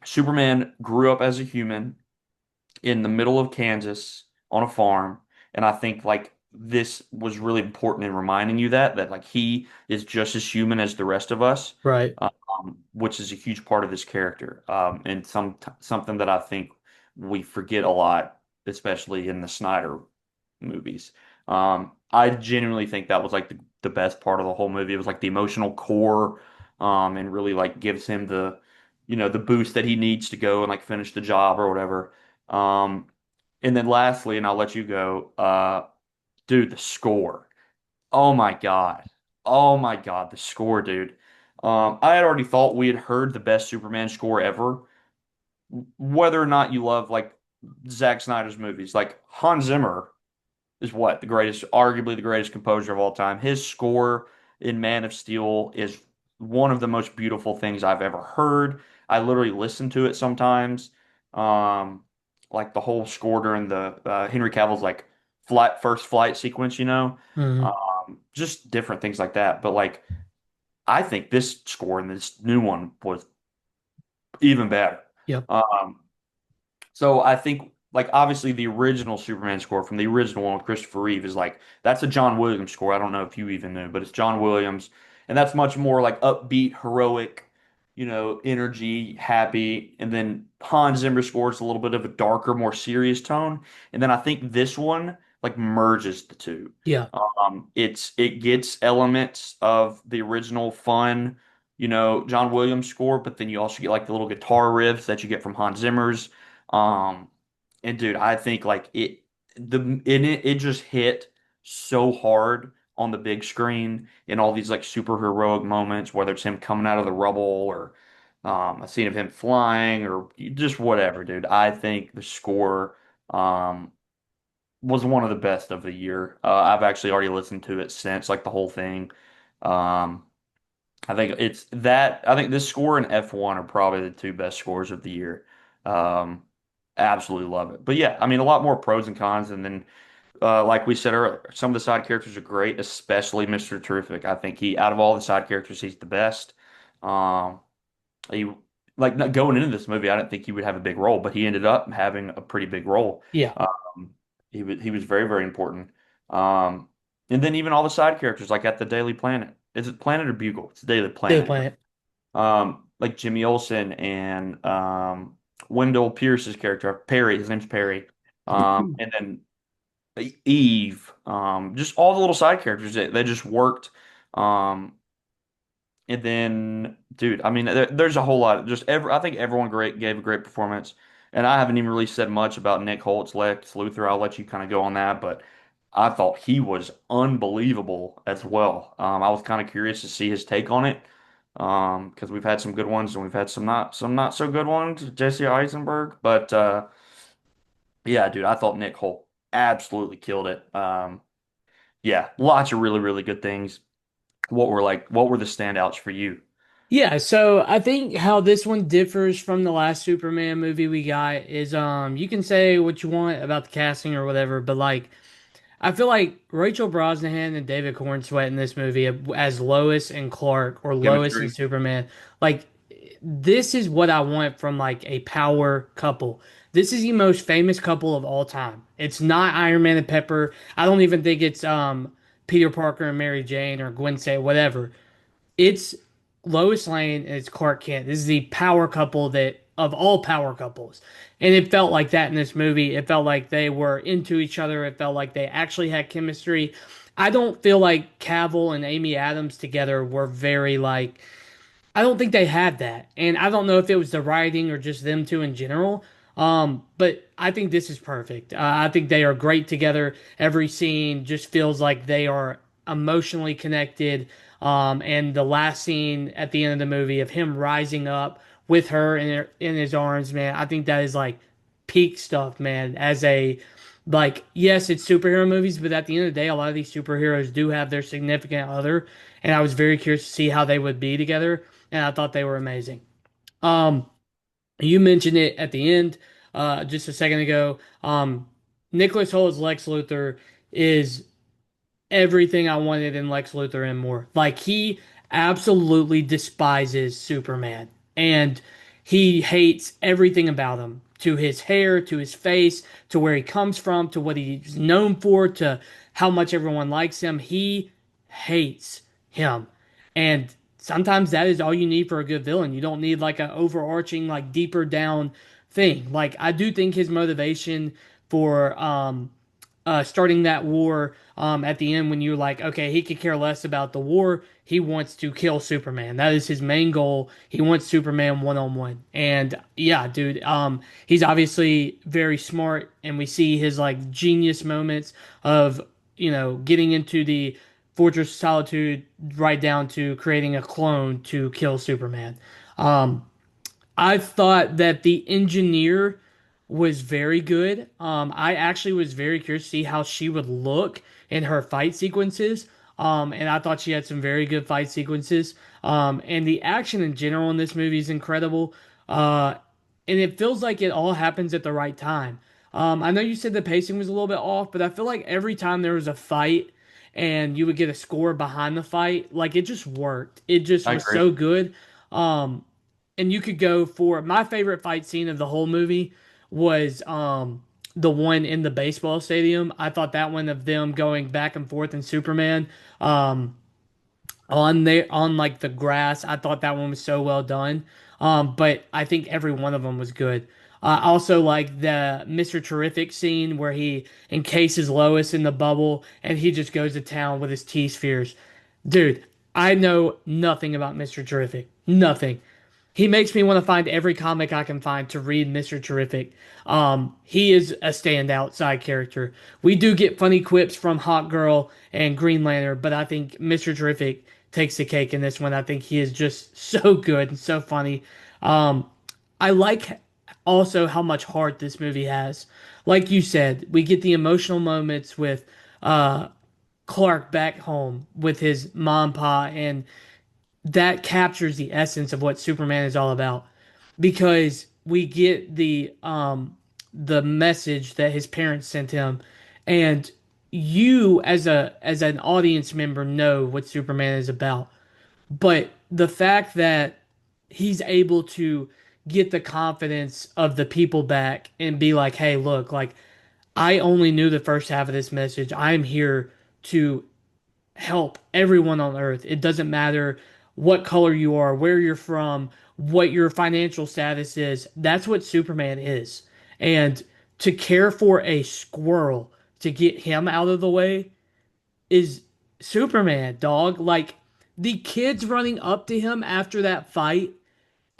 Superman grew up as a human in the middle of Kansas on a farm. And I think like this was really important in reminding you that like he is just as human as the rest of us, Right. which is a huge part of this character. And something that I think we forget a lot, especially in the Snyder movies. I genuinely think that was like the best part of the whole movie. It was like the emotional core, and really like gives him the boost that he needs to go and like finish the job or whatever. Um, and then lastly, and I'll let you go, dude, the score. Oh my God. Oh my God, the score, dude. I had already thought we had heard the best Superman score ever. Whether or not you love like Zack Snyder's movies, like Hans Zimmer is what the greatest, arguably the greatest composer of all time. His score in Man of Steel is one of the most beautiful things I've ever heard. I literally listen to it sometimes. Um, like the whole score during the Henry Cavill's like first flight sequence, Hmm. just different things like that. But like, I think this score and this new one was even better. Yep. Um, so I think like obviously the original Superman score from the original one with Christopher Reeve is like that's a John Williams score. I don't know if you even knew, but it's John Williams, and that's much more like upbeat, heroic, energy, happy. And then Hans Zimmer scores a little bit of a darker, more serious tone. And then I think this one like merges the two. Yeah. It gets elements of the original fun, John Williams score, but then you also get like the little guitar riffs that you get from Hans Zimmer's. Um, and dude, I think like it just hit so hard on the big screen in all these like super heroic moments, whether it's him coming out of the rubble or a scene of him flying or just whatever, dude. I think the score um was one of the best of the year. I've actually already listened to it since, like the whole thing. Um, I think this score and F1 are probably the two best scores of the year. Um, Absolutely love it. But yeah, I mean, a lot more pros and cons. And then, like we said earlier, some of the side characters are great, especially Mr. Terrific. I think out of all the side characters, he's the best. Um, he, like, not going into this movie, I didn't think he would have a big role, but he ended up having a pretty big role. Yeah. He was very, very important. Um, and then even all the side characters, like at the Daily Planet. Is it Planet or Bugle? It's Daily Daily Planet. Planet. Like Jimmy Olsen and Wendell Pierce's character, Perry, his name's Perry. And then Eve, just all the little side characters they just worked. Um, and then, dude, I mean, there's a whole lot. I think everyone gave a great performance. And I haven't even really said much about Nick Holt's Lex Luthor. I'll let you kind of go on that, but I thought he was unbelievable as well. I was kind of curious to see his take on it, because we've had some good ones and we've had some not so good ones, Jesse Eisenberg. But yeah, dude, I thought Nick Holt absolutely killed it. Yeah, lots of really really good things. What were the standouts for you? Yeah, so I think how this one differs from the last Superman movie we got is you can say what you want about the casting or whatever, but like I feel like Rachel Brosnahan and David Cornsweet in this movie as Lois and Clark or Lois and Chemistry. Superman, like this is what I want from like a power couple. This is the most famous couple of all time. It's not Iron Man and Pepper. I don't even think it's Peter Parker and Mary Jane or Gwen Stacy, whatever. It's Lois Lane and it's Clark Kent. This is the power couple that of all power couples. And it felt like that in this movie. It felt like they were into each other. It felt like they actually had chemistry. I don't feel like Cavill and Amy Adams together were very like I don't think they had that. And I don't know if it was the writing or just them two in general. But I think this is perfect. I think they are great together. Every scene just feels like they are emotionally connected. And the last scene at the end of the movie of him rising up with her in his arms, man, I think that is like peak stuff, man. As a like, yes, it's superhero movies, but at the end of the day, a lot of these superheroes do have their significant other, and I was very curious to see how they would be together, and I thought they were amazing. Um, you mentioned it at the end, just a second ago. Nicholas Holt's Lex Luthor is everything I wanted in Lex Luthor and more. Like he absolutely despises Superman and he hates everything about him. To his hair, to his face, to where he comes from, to what he's known for, to how much everyone likes him. He hates him. And sometimes that is all you need for a good villain. You don't need like an overarching, like deeper down thing. Like I do think his motivation for starting that war at the end when you're like, okay, he could care less about the war. He wants to kill Superman. That is his main goal. He wants Superman one on one. And yeah, dude, he's obviously very smart, and we see his like genius moments of getting into the Fortress of Solitude right down to creating a clone to kill Superman. Um, I thought that the engineer was very good. I actually was very curious to see how she would look in her fight sequences. And I thought she had some very good fight sequences. And the action in general in this movie is incredible. Uh, and it feels like it all happens at the right time. I know you said the pacing was a little bit off, but I feel like every time there was a fight and you would get a score behind the fight, like it just worked. It just I was agree. so good. Um, and you could go for my favorite fight scene of the whole movie was the one in the baseball stadium. I thought that one of them going back and forth in Superman um on there on like the grass. I thought that one was so well done. But I think every one of them was good. Also like the Mr. Terrific scene where he encases Lois in the bubble and he just goes to town with his T-spheres. Dude, I know nothing about Mr. Terrific. Nothing. He makes me want to find every comic I can find to read Mr. Terrific. He is a standout side character. We do get funny quips from Hawk Girl and Green Lantern, but I think Mr. Terrific takes the cake in this one. I think he is just so good and so funny. Um, I like also how much heart this movie has. Like you said, we get the emotional moments with uh, Clark back home with his mom, pa, and that captures the essence of what Superman is all about because we get the message that his parents sent him, and you as an audience member know what Superman is about. But the fact that he's able to get the confidence of the people back and be like, "Hey, look, like I only knew the first half of this message. I'm here to help everyone on earth. It doesn't matter what color you are, where you're from, what your financial status is. That's what Superman is. And to care for a squirrel to get him out of the way is Superman, dog. Like the kids running up to him after that fight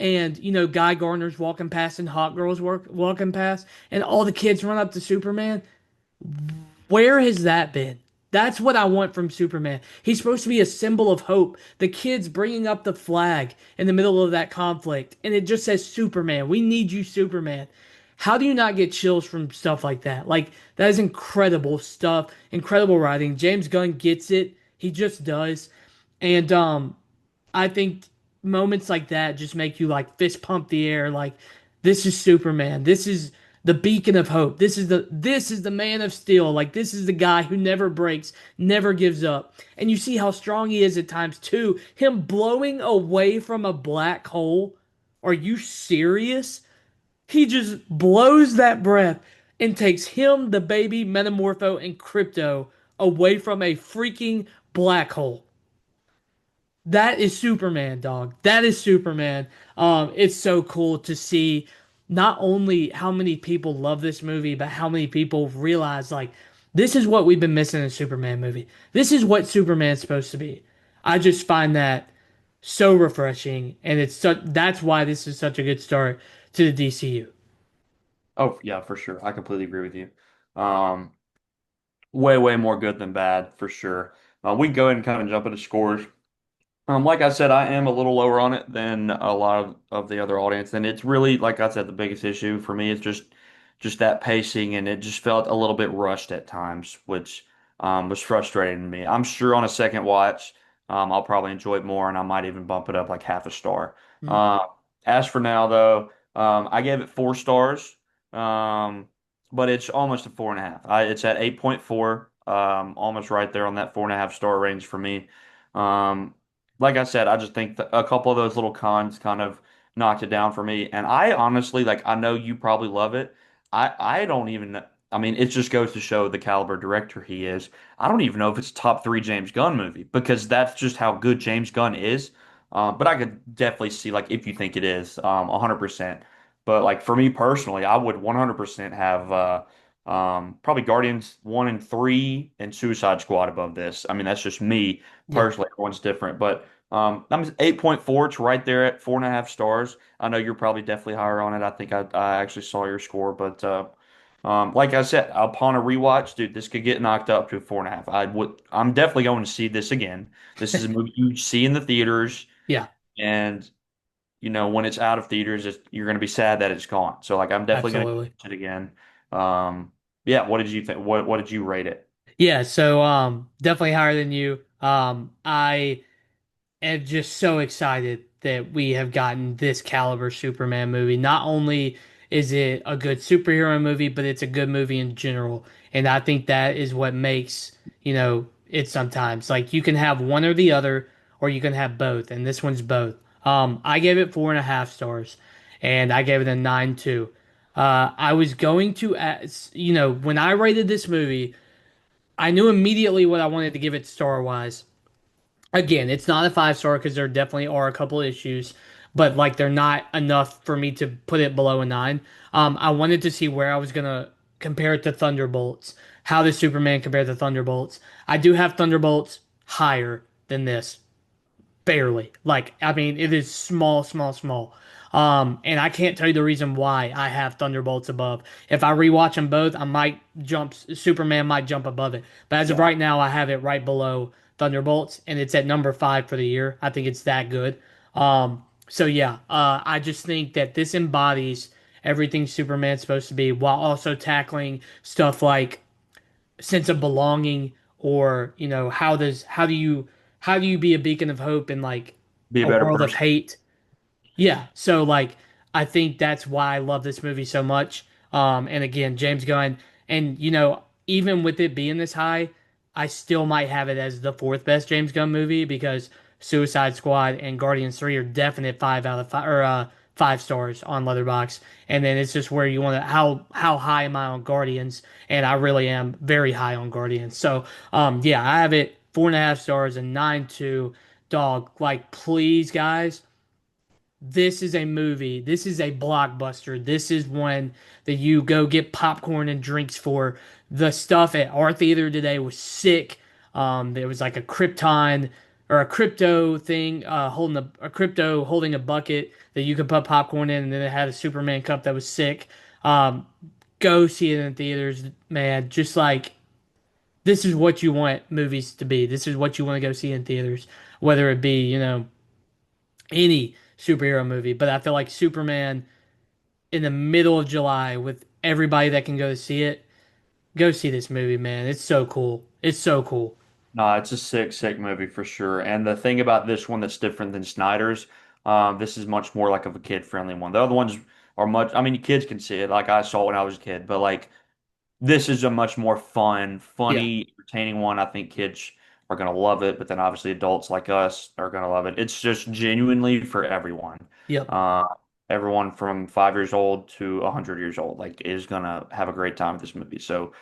and Guy Gardner's walking past and Hot Girl's walking past, and all the kids run up to Superman. Where has that been? That's what I want from Superman. He's supposed to be a symbol of hope. The kids bringing up the flag in the middle of that conflict, and it just says Superman. We need you, Superman. How do you not get chills from stuff like that? Like, that is incredible stuff, incredible writing. James Gunn gets it. He just does. And I think moments like that just make you like fist pump the air like this is Superman. This is the beacon of hope. This is the man of steel. Like this is the guy who never breaks, never gives up. And you see how strong he is at times too. Him blowing away from a black hole. Are you serious? He just blows that breath and takes him, the baby, Metamorpho, and Crypto away from a freaking black hole. That is Superman, dog. That is Superman. It's so cool to see not only how many people love this movie, but how many people realize like this is what we've been missing in a Superman movie. This is what Superman's supposed to be. I just find that so refreshing, and that's why this is such a good start to the DCU. Oh yeah, for sure. I completely agree with you. Um, Way, way more good than bad for sure. We can go ahead and kind of jump into scores. Like I said, I am a little lower on it than a lot of the other audience, and it's really, like I said, the biggest issue for me is just that pacing, and it just felt a little bit rushed at times, which was frustrating to me. I'm sure on a second watch, I'll probably enjoy it more, and I might even bump it up like half a star. Mm, Uh, as for now, though, I gave it 4 stars, um, but it's almost a 4.5. It's at 8.4, almost right there on that 4.5 star range for me. Um, like I said, I just think that a couple of those little cons kind of knocked it down for me. And I honestly, like, I know you probably love it. I don't even, I mean, it just goes to show the caliber director he is. I don't even know if it's a top three James Gunn movie because that's just how good James Gunn is. But I could definitely see, like, if you think it is, 100%. But, like, for me personally, I would 100% have, probably Guardians 1 and 3 and Suicide Squad above this. I mean, that's just me yeah, personally. Everyone's different, but I'm 8.4. It's right there at 4.5 stars. I know you're probably definitely higher on it. I think I actually saw your score, but like I said, upon a rewatch, dude, this could get knocked up to a 4.5. I'm definitely going to see this again. This is a movie you see in the theaters, yeah, and when it's out of theaters, you're going to be sad that it's gone. So like, I'm definitely going to absolutely. watch it again. Um, yeah. What did you think? What did you rate it? Yeah, so definitely higher than you. I am just so excited that we have gotten this caliber Superman movie. Not only is it a good superhero movie, but it's a good movie in general. And I think that is what makes, it sometimes. Like you can have one or the other, or you can have both, and this one's both. I gave it 4.5 stars, and I gave it a 9.2. I was going to ask, when I rated this movie, I knew immediately what I wanted to give it star wise. Again, it's not a 5 star because there definitely are a couple issues, but like they're not enough for me to put it below a 9. I wanted to see where I was gonna compare it to Thunderbolts. How does Superman compare to Thunderbolts? I do have Thunderbolts higher than this. Barely. Like, I mean, it is small, small, small. And I can't tell you the reason why I have Thunderbolts above. If I rewatch them both, Superman might jump above it. But as of Yeah. right now, I have it right below Thunderbolts, and it's at number 5 for the year. I think it's that good. So yeah, I just think that this embodies everything Superman's supposed to be while also tackling stuff like sense of belonging or how do you be a beacon of hope in like Be a a better world of person. hate. Yeah, so like I think that's why I love this movie so much. And again, James Gunn, and even with it being this high, I still might have it as the fourth best James Gunn movie because Suicide Squad and Guardians 3 are definite 5 out of 5 or 5 stars on Letterboxd. And then it's just where you want to how high am I on Guardians? And I really am very high on Guardians. So yeah, I have it 4.5 stars and 9.2. Dog, like please guys, this is a movie. This is a blockbuster. This is one that you go get popcorn and drinks for. The stuff at our theater today was sick. There was like a Krypton or a crypto thing, holding a crypto holding a bucket that you could put popcorn in, and then it had a Superman cup that was sick. Um, go see it in theaters, man. Just like this is what you want movies to be. This is what you want to go see in theaters, whether it be, any superhero movie. But I feel like Superman in the middle of July with everybody that can go see it, go see this movie, man. It's so cool. It's so cool. No, it's a sick, sick movie for sure. And the thing about this one that's different than Snyder's, this is much more like of a kid-friendly one. The other ones are much, I mean, kids can see it, like I saw when I was a kid, but like this is a much more fun, Yeah. funny, entertaining one. I think kids are gonna love it, but then obviously adults like us are gonna love it. It's just genuinely for everyone. Yep. Uh, everyone from 5 years old to 100 years old, like, is gonna have a great time with this movie. So,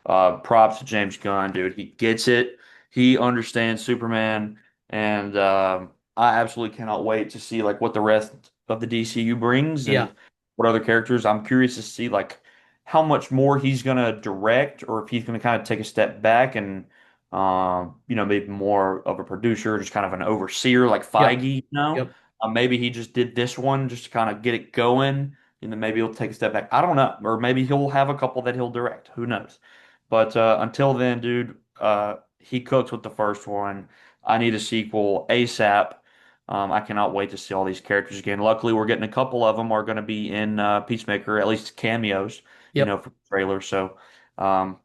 props to James Gunn, dude. He gets it. He understands Superman, and I absolutely cannot wait to see like what the rest of the DCU brings Yeah. and what other characters. I'm curious to see like how much more he's going to direct, or if he's going to kind of take a step back and, maybe more of a producer, just kind of an overseer like Yep. Feige, you know? Yep. Maybe he just did this one just to kind of get it going, and then maybe he'll take a step back. I don't know. Or maybe he'll have a couple that he'll direct. Who knows? But until then, dude, he cooked with the first one. I need a sequel ASAP. I cannot wait to see all these characters again. Luckily, we're getting a couple of them are going to be in Peacemaker, at least cameos, Yep. for the trailer. So, um,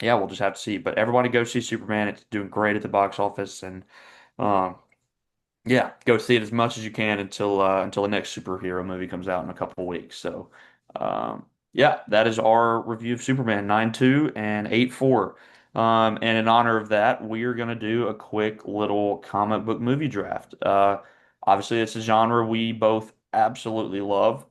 yeah, we'll just have to see. But everybody go see Superman. It's doing great at the box office, and um, yeah, go see it as much as you can until the next superhero movie comes out in a couple of weeks. So, yeah, that is our review of Superman 9-2 and 8-4. And in honor of that, we are going to do a quick little comic book movie draft. Obviously, it's a genre we both absolutely love.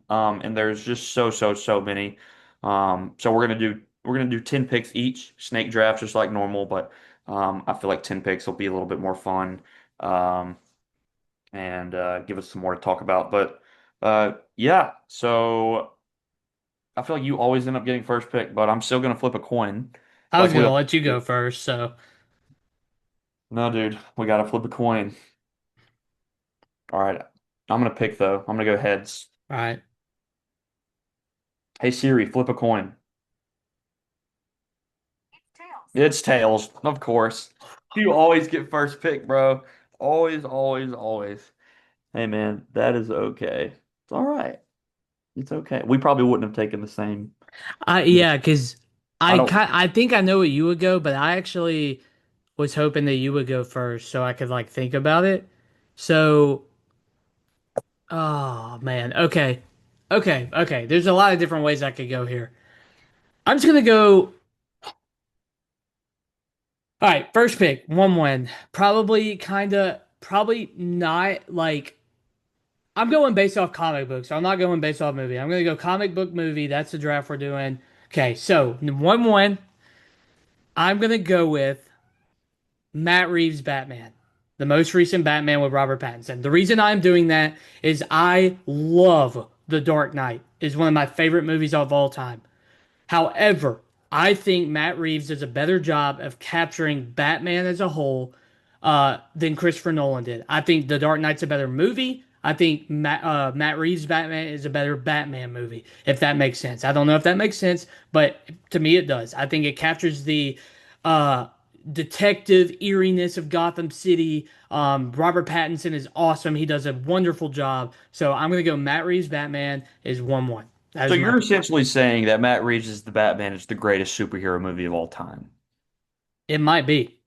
And there's just so many. So we're gonna do 10 picks each, snake draft just like normal, but I feel like 10 picks will be a little bit more fun. Um, and give us some more to talk about. But yeah, so I feel like you always end up getting first pick, but I'm still gonna flip a coin, I was like we gonna always let you go do. first, so No, dude, we gotta flip a coin. All right, I'm gonna pick though. I'm gonna go heads. all right. Hey Siri, flip a coin. It's tails, of course. You always get first pick, bro. Always, always, always. Hey man, that is okay. It's all right. It's okay. We probably wouldn't have taken the same. Yeah, because I don't. I think I know what you would go, but I actually was hoping that you would go first so I could like think about it. So, oh man. Okay. Okay. Okay. There's a lot of different ways I could go here. I'm just gonna go. All right, first pick, 1-1. Probably not like I'm going based off comic books. So I'm not going based off movie. I'm gonna go comic book movie. That's the draft we're doing. Okay, so 1-1. I'm gonna go with Matt Reeves' Batman, the most recent Batman with Robert Pattinson. The reason I'm doing that is I love The Dark Knight. It's one of my favorite movies of all time. However, I think Matt Reeves does a better job of capturing Batman as a whole than Christopher Nolan did. I think The Dark Knight's a better movie. I think Matt Reeves' Batman is a better Batman movie, if that makes sense. I don't know if that makes sense, but to me it does. I think it captures the uh, detective eeriness of Gotham City. Robert Pattinson is awesome. He does a wonderful job. So I'm going to go Matt Reeves' Batman is 1-1. That So is my you're pick. essentially saying that Matt Reeves' is the Batman is the greatest superhero movie of all time. It might be.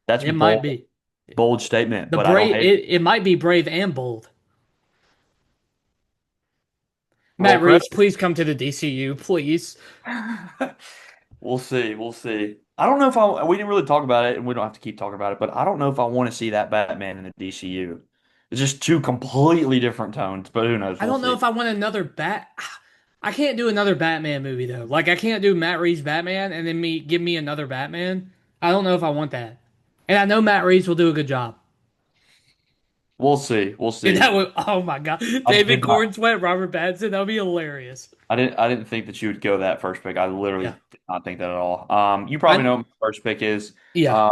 That's It might bold, be. bold statement, The but I don't brave hate it. it might be brave and bold. Roll Matt Reeves, credit. please come to the DCU, please. We'll see. We'll see. I don't know if I. We didn't really talk about it, and we don't have to keep talking about it. But I don't know if I want to see that Batman in the DCU. It's just two completely different tones. But who knows? I We'll don't know see. if I want another Bat. I can't do another Batman movie though. Like I can't do Matt Reeves Batman and then me give me another Batman. I don't know if I want that. And I know Matt Reeves will do a good job. We'll see. We'll Dude, see. that would oh my God. I David did not. Corn Sweat, Robert Pattinson, that would be hilarious. I didn't think that you would go that first pick. I literally Yeah. did not think that at all. You probably I know what my first pick is. yeah. Uh,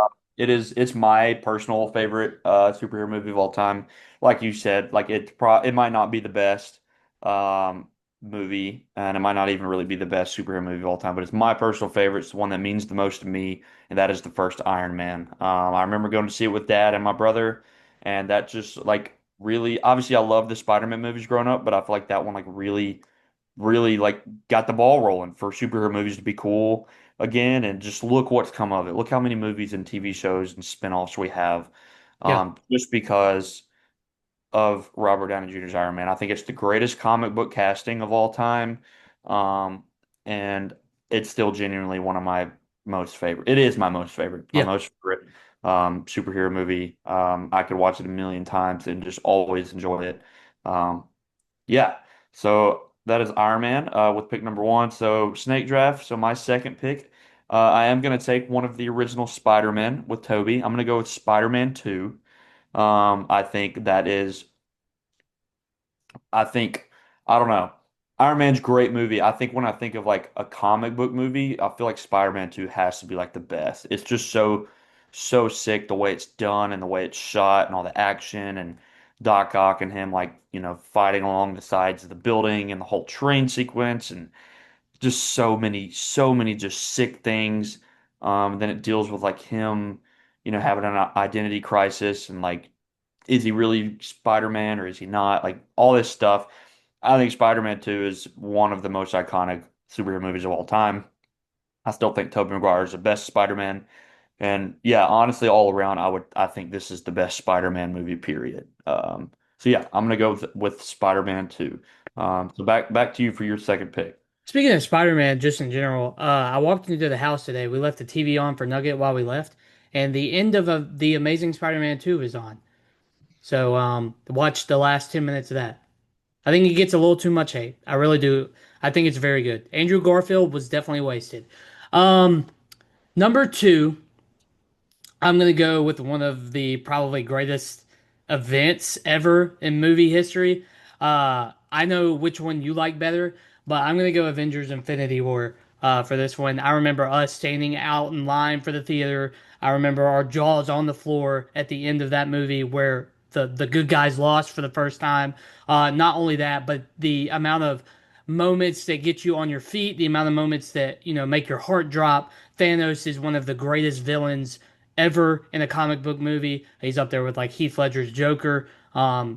It's my personal favorite superhero movie of all time. Like you said, like it might not be the best um movie, and it might not even really be the best superhero movie of all time, but it's my personal favorite. It's the one that means the most to me, and that is the first Iron Man. I remember going to see it with Dad and my brother, and that just like really obviously I love the Spider-Man movies growing up, but I feel like that one like really like got the ball rolling for superhero movies to be cool again, and just look what's come of it. Look how many movies and TV shows and spin-offs we have, Yeah, just because of Robert Downey Jr.'s Iron Man. I think it's the greatest comic book casting of all time, um, and it's still genuinely one of my most favorite. It is my yeah. most favorite superhero movie. I could watch it a million times and just always enjoy it. Um, yeah. So that is Iron Man with pick number one. So snake draft. So my second pick, I am going to take one of the original Spider-Man with Toby. I'm going to go with Spider-Man 2. I think that is I think I don't know. Iron Man's a great movie. I think when I think of like a comic book movie, I feel like Spider-Man 2 has to be like the best. It's just so sick the way it's done and the way it's shot and all the action and Doc Ock and him like, fighting along the sides of the building and the whole train sequence and just so many just sick things. Then it deals with like him, having an identity crisis and like is he really Spider-Man or is he not? Like all this stuff. I think Spider-Man 2 is one of the most iconic superhero movies of all time. I still think Tobey Maguire is the best Spider-Man. And yeah, honestly, all around, I think this is the best Spider-Man movie, period. So yeah, I'm gonna go with Spider-Man 2. So back to you for your second pick. Speaking of Spider-Man, just in general, I walked into the house today. We left the TV on for Nugget while we left, and the end of the Amazing Spider-Man 2 is on. So watch the last 10 minutes of that. I think he gets a little too much hate. I really do. I think it's very good. Andrew Garfield was definitely wasted. Um, Number two, I'm gonna go with one of the probably greatest events ever in movie history. I know which one you like better, but I'm gonna go Avengers: Infinity War for this one. I remember us standing out in line for the theater. I remember our jaws on the floor at the end of that movie where the good guys lost for the first time. Not only that, but the amount of moments that get you on your feet, the amount of moments that make your heart drop. Thanos is one of the greatest villains ever in a comic book movie. He's up there with like Heath Ledger's Joker.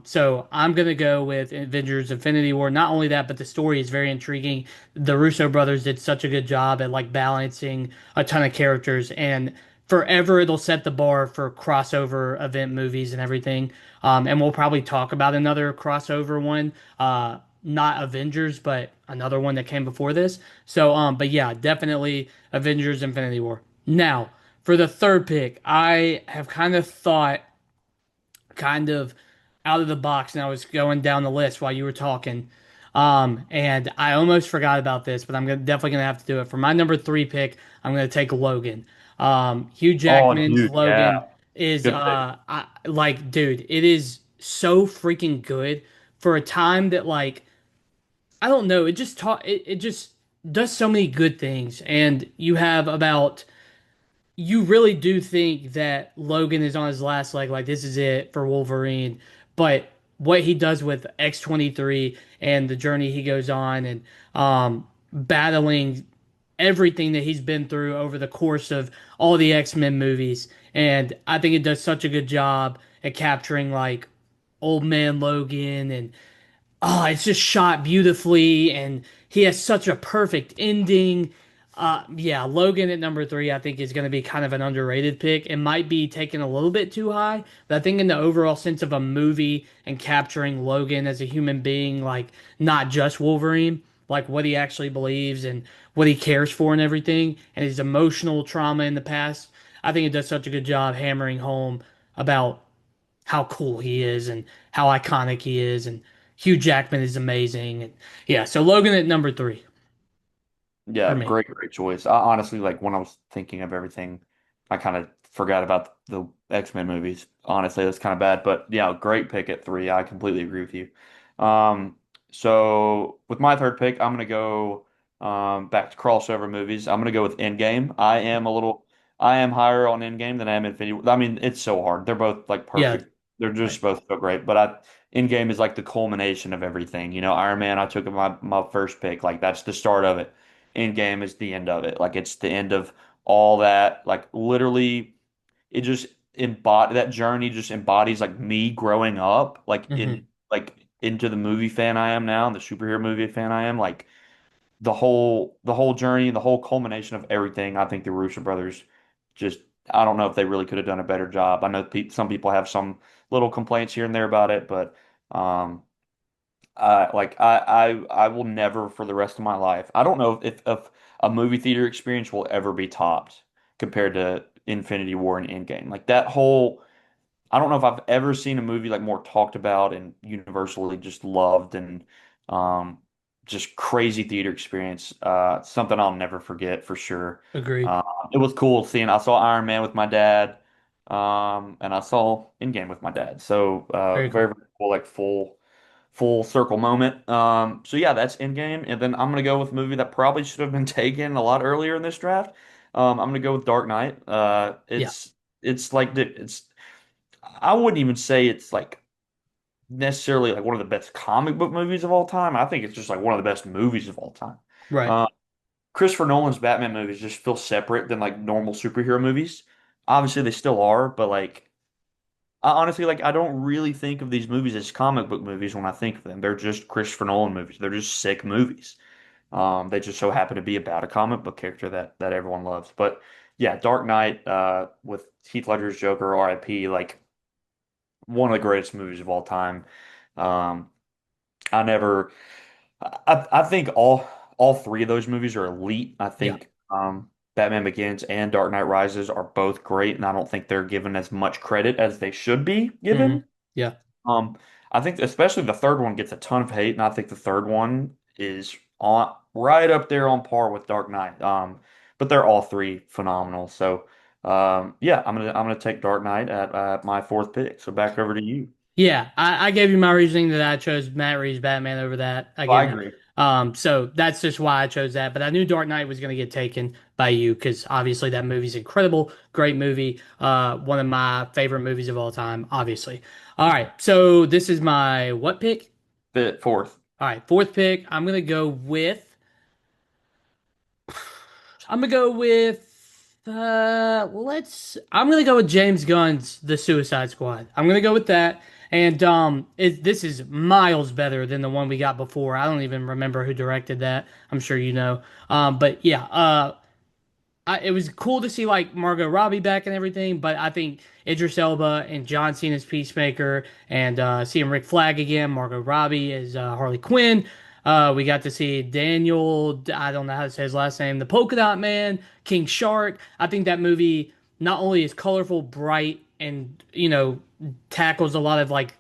So I'm gonna go with Avengers: Infinity War. Not only that, but the story is very intriguing. The Russo brothers did such a good job at like balancing a ton of characters, and forever it'll set the bar for crossover event movies and everything. And we'll probably talk about another crossover one. Not Avengers, but another one that came before this. So, but yeah, definitely Avengers: Infinity War. Now, for the third pick, I have kind of thought kind of out of the box and I was going down the list while you were talking. And I almost forgot about this, but definitely gonna have to do it. For my number three pick, I'm gonna take Logan. Hugh Oh, Jackman's dude, yeah, Logan is good pick. like, dude, it is so freaking good for a time that like I don't know, it just does so many good things, and you really do think that Logan is on his last leg, like this is it for Wolverine. But what he does with X-23 and the journey he goes on and battling everything that he's been through over the course of all the X-Men movies. And I think it does such a good job at capturing like old man Logan and it's just shot beautifully, and he has such a perfect ending. Yeah, Logan at number three, I think is going to be kind of an underrated pick. It might be taken a little bit too high, but I think in the overall sense of a movie and capturing Logan as a human being, like not just Wolverine, like what he actually believes and what he cares for and everything, and his emotional trauma in the past, I think it does such a good job hammering home about how cool he is and how iconic he is, and Hugh Jackman is amazing. And yeah, so Logan at number three for Yeah, me. great choice. I honestly, like when I was thinking of everything, I kind of forgot about the X-Men movies. Honestly, that's kind of bad, but yeah, great pick at three. I completely agree with you. Um, so with my third pick, I'm gonna go back to crossover movies. I'm gonna go with Endgame. I am a little I am higher on Endgame than I am Infinity. I mean, it's so hard. They're both like Yeah, perfect. They're right. just both so great. But Endgame is like the culmination of everything. You know, Iron Man, I took my first pick. Like that's the start of it. Endgame is the end of it. Like it's the end of all that. Like literally, it just embody that journey just embodies like me growing up, Hmm. like into the movie fan I am now, and the superhero movie fan I am. Like the whole journey, the whole culmination of everything. I think the Russo brothers just I don't know if they really could have done a better job. I know some people have some little complaints here and there about it, but um, I will never for the rest of my life. I don't know if a movie theater experience will ever be topped compared to Infinity War and Endgame. Like that whole I don't know if I've ever seen a movie like more talked about and universally just loved and um, just crazy theater experience. Something I'll never forget for sure. Agreed. Uh, it was cool seeing. I saw Iron Man with my dad, and I saw Endgame with my dad. So Very very cool. very cool, like full circle moment. So yeah, that's Endgame, and then I'm gonna go with a movie that probably should have been taken a lot earlier in this draft. I'm gonna go with Dark Knight. Yeah, It's like it's I wouldn't even say it's like necessarily like one of the best comic book movies of all time. I think it's just like one of the best movies of all time. right. Uh, Christopher Nolan's Batman movies just feel separate than like normal superhero movies. Obviously, they still are, but like I honestly like I don't really think of these movies as comic book movies when I think of them. They're just Christopher Nolan movies. They're just sick movies. They just so happen to be about a comic book character that everyone loves. But yeah, Dark Knight with Heath Ledger's Joker, R.I.P. Like one of the greatest movies of all time. Um, I never, I think all three of those movies are elite. I Yeah. think Batman Begins and Dark Knight Rises are both great, and I don't think they're given as much credit as they should be Hmm. given. Yeah. Um, I think especially the third one gets a ton of hate, and I think the third one is on right up there on par with Dark Knight. But they're all three phenomenal. So, yeah, I'm gonna take Dark Knight at my fourth pick. So back over to you. Yeah, I gave you my reasoning that I chose Matt Reeves Batman over that. I Well, I gave you, agree. so that's just why I chose that. But I knew Dark Knight was going to get taken by you because obviously that movie's incredible, great movie, one of my favorite movies of all time, obviously. All right, so this is my what pick? Fifth, fourth. All right, fourth pick. I'm gonna go with I'm gonna go with James Gunn's The Suicide Squad. I'm gonna go with that. And this is miles better than the one we got before. I don't even remember who directed that. I'm sure you know. But yeah, it was cool to see like Margot Robbie back and everything, but I think Idris Elba and John Cena's Peacemaker and seeing Rick Flag again, Margot Robbie as Harley Quinn. We got to see Daniel, I don't know how to say his last name, the Polka Dot Man, King Shark. I think that movie not only is colorful, bright, and tackles a lot of like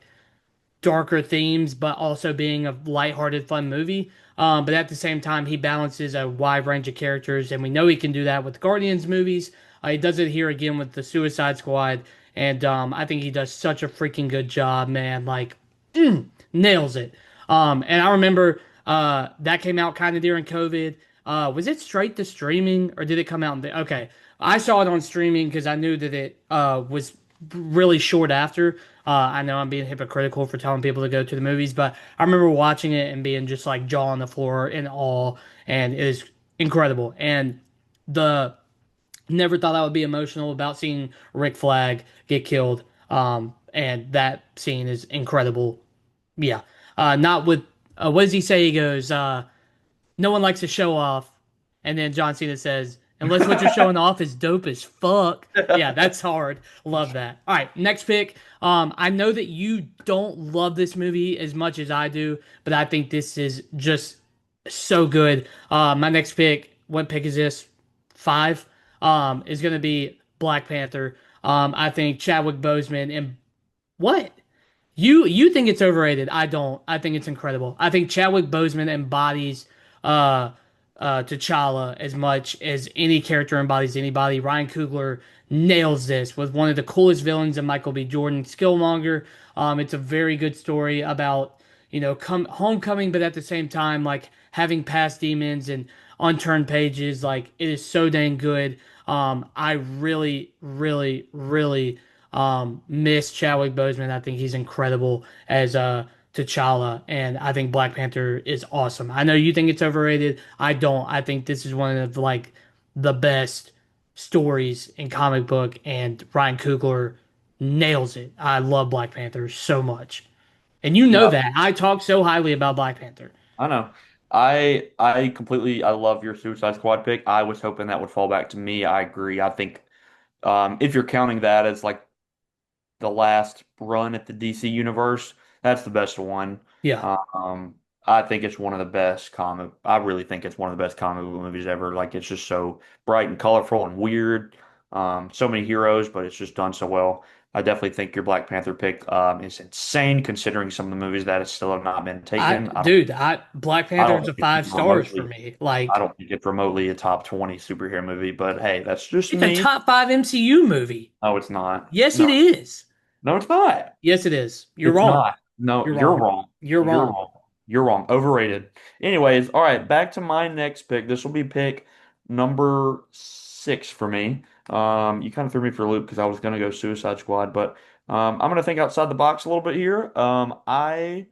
darker themes, but also being a lighthearted, fun movie. But at the same time, he balances a wide range of characters, and we know he can do that with Guardians movies. He does it here again with the Suicide Squad, and I think he does such a freaking good job, man. Like, nails it. And I remember that came out kind of during COVID. Was it straight to streaming or did it come out? Okay, I saw it on streaming because I knew that it was really short after. I know I'm being hypocritical for telling people to go to the movies, but I remember watching it and being just like jaw on the floor in awe, and it is incredible. And the never thought I would be emotional about seeing Rick Flag get killed. And that scene is incredible. Yeah. Not with what does he say? He goes, no one likes to show off. And then John Cena says, unless what you're showing off is dope as fuck. Yeah, that's hard. Love that. All right, next pick. I know that you don't love this movie as much as I do, but I think this is just so good. My next pick, what pick is this? Five. Is gonna be Black Panther. I think Chadwick Boseman and what? You think it's overrated. I don't. I think it's incredible. I think Chadwick Boseman embodies uh T'Challa as much as any character embodies anybody. Ryan Coogler nails this with one of the coolest villains in Michael B. Jordan, Skillmonger. It's a very good story about homecoming, but at the same time like having past demons and unturned pages. Like it is so dang good. I really, really, really miss Chadwick Boseman. I think he's incredible as T'Challa, and I think Black Panther is awesome. I know you think it's overrated. I don't. I think this is one of like the best stories in comic book, and Ryan Coogler nails it. I love Black Panther so much. And you know No, that. I talk so highly about Black Panther. I know. I completely I love your Suicide Squad pick. I was hoping that would fall back to me. I agree. I think if you're counting that as like the last run at the DC universe, that's the best one. Yeah. Um, I think it's one of the best comic. I really think it's one of the best comic book movies ever. Like it's just so bright and colorful and weird. So many heroes, but it's just done so well. I definitely think your Black Panther pick is insane considering some of the movies that still have not been taken. I Black I Panther don't is a think it's five even stars for remotely. me. I Like don't think it's remotely a top 20 superhero movie. But hey, that's just it's a me. top five MCU movie. No, it's not. Yes, No, it is. no, it's not. Yes, it is. You're It's wrong. not. No, You're you're wrong. wrong. You're You're wrong. wrong. You're wrong. Overrated. Anyways, all right, back to my next pick. This will be pick number 6 for me. You kind of threw me for a loop because I was gonna go Suicide Squad, but I'm gonna think outside the box a little bit here. I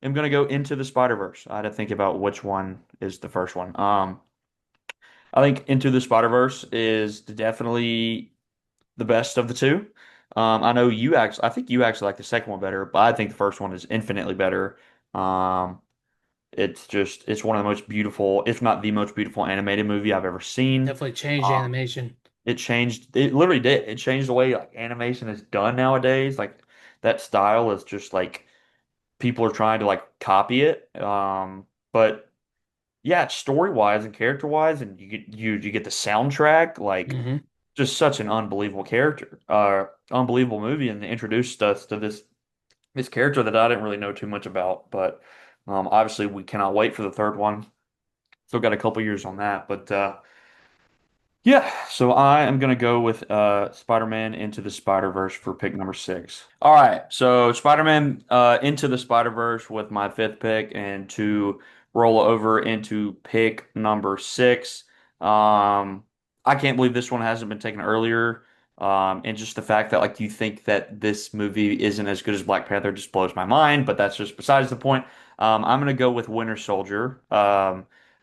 am gonna go Into the Spider-Verse. I had to think about which one is the first one. I think Into the Spider-Verse is definitely the best of the two. I think you actually like the second one better, but I think the first one is infinitely better. Um, it's one of the most beautiful, if not the most beautiful animated movie I've ever seen. Definitely changed Um, animation. it literally did. It changed the way like animation is done nowadays. Like that style is just like people are trying to like copy it. But yeah, story wise and character wise, and you get the soundtrack like Hmm. just such an unbelievable character, unbelievable movie, and introduced us to this character that I didn't really know too much about. But obviously, we cannot wait for the third one. Still got a couple years on that, but yeah. So I am gonna go with Spider-Man Into the Spider-Verse for pick number 6. All right, so Spider-Man Into the Spider-Verse with my fifth pick, and to roll over into pick number 6. Um, I can't believe this one hasn't been taken earlier. And just the fact that like you think that this movie isn't as good as Black Panther just blows my mind, but that's just besides the point. I'm gonna go with Winter Soldier.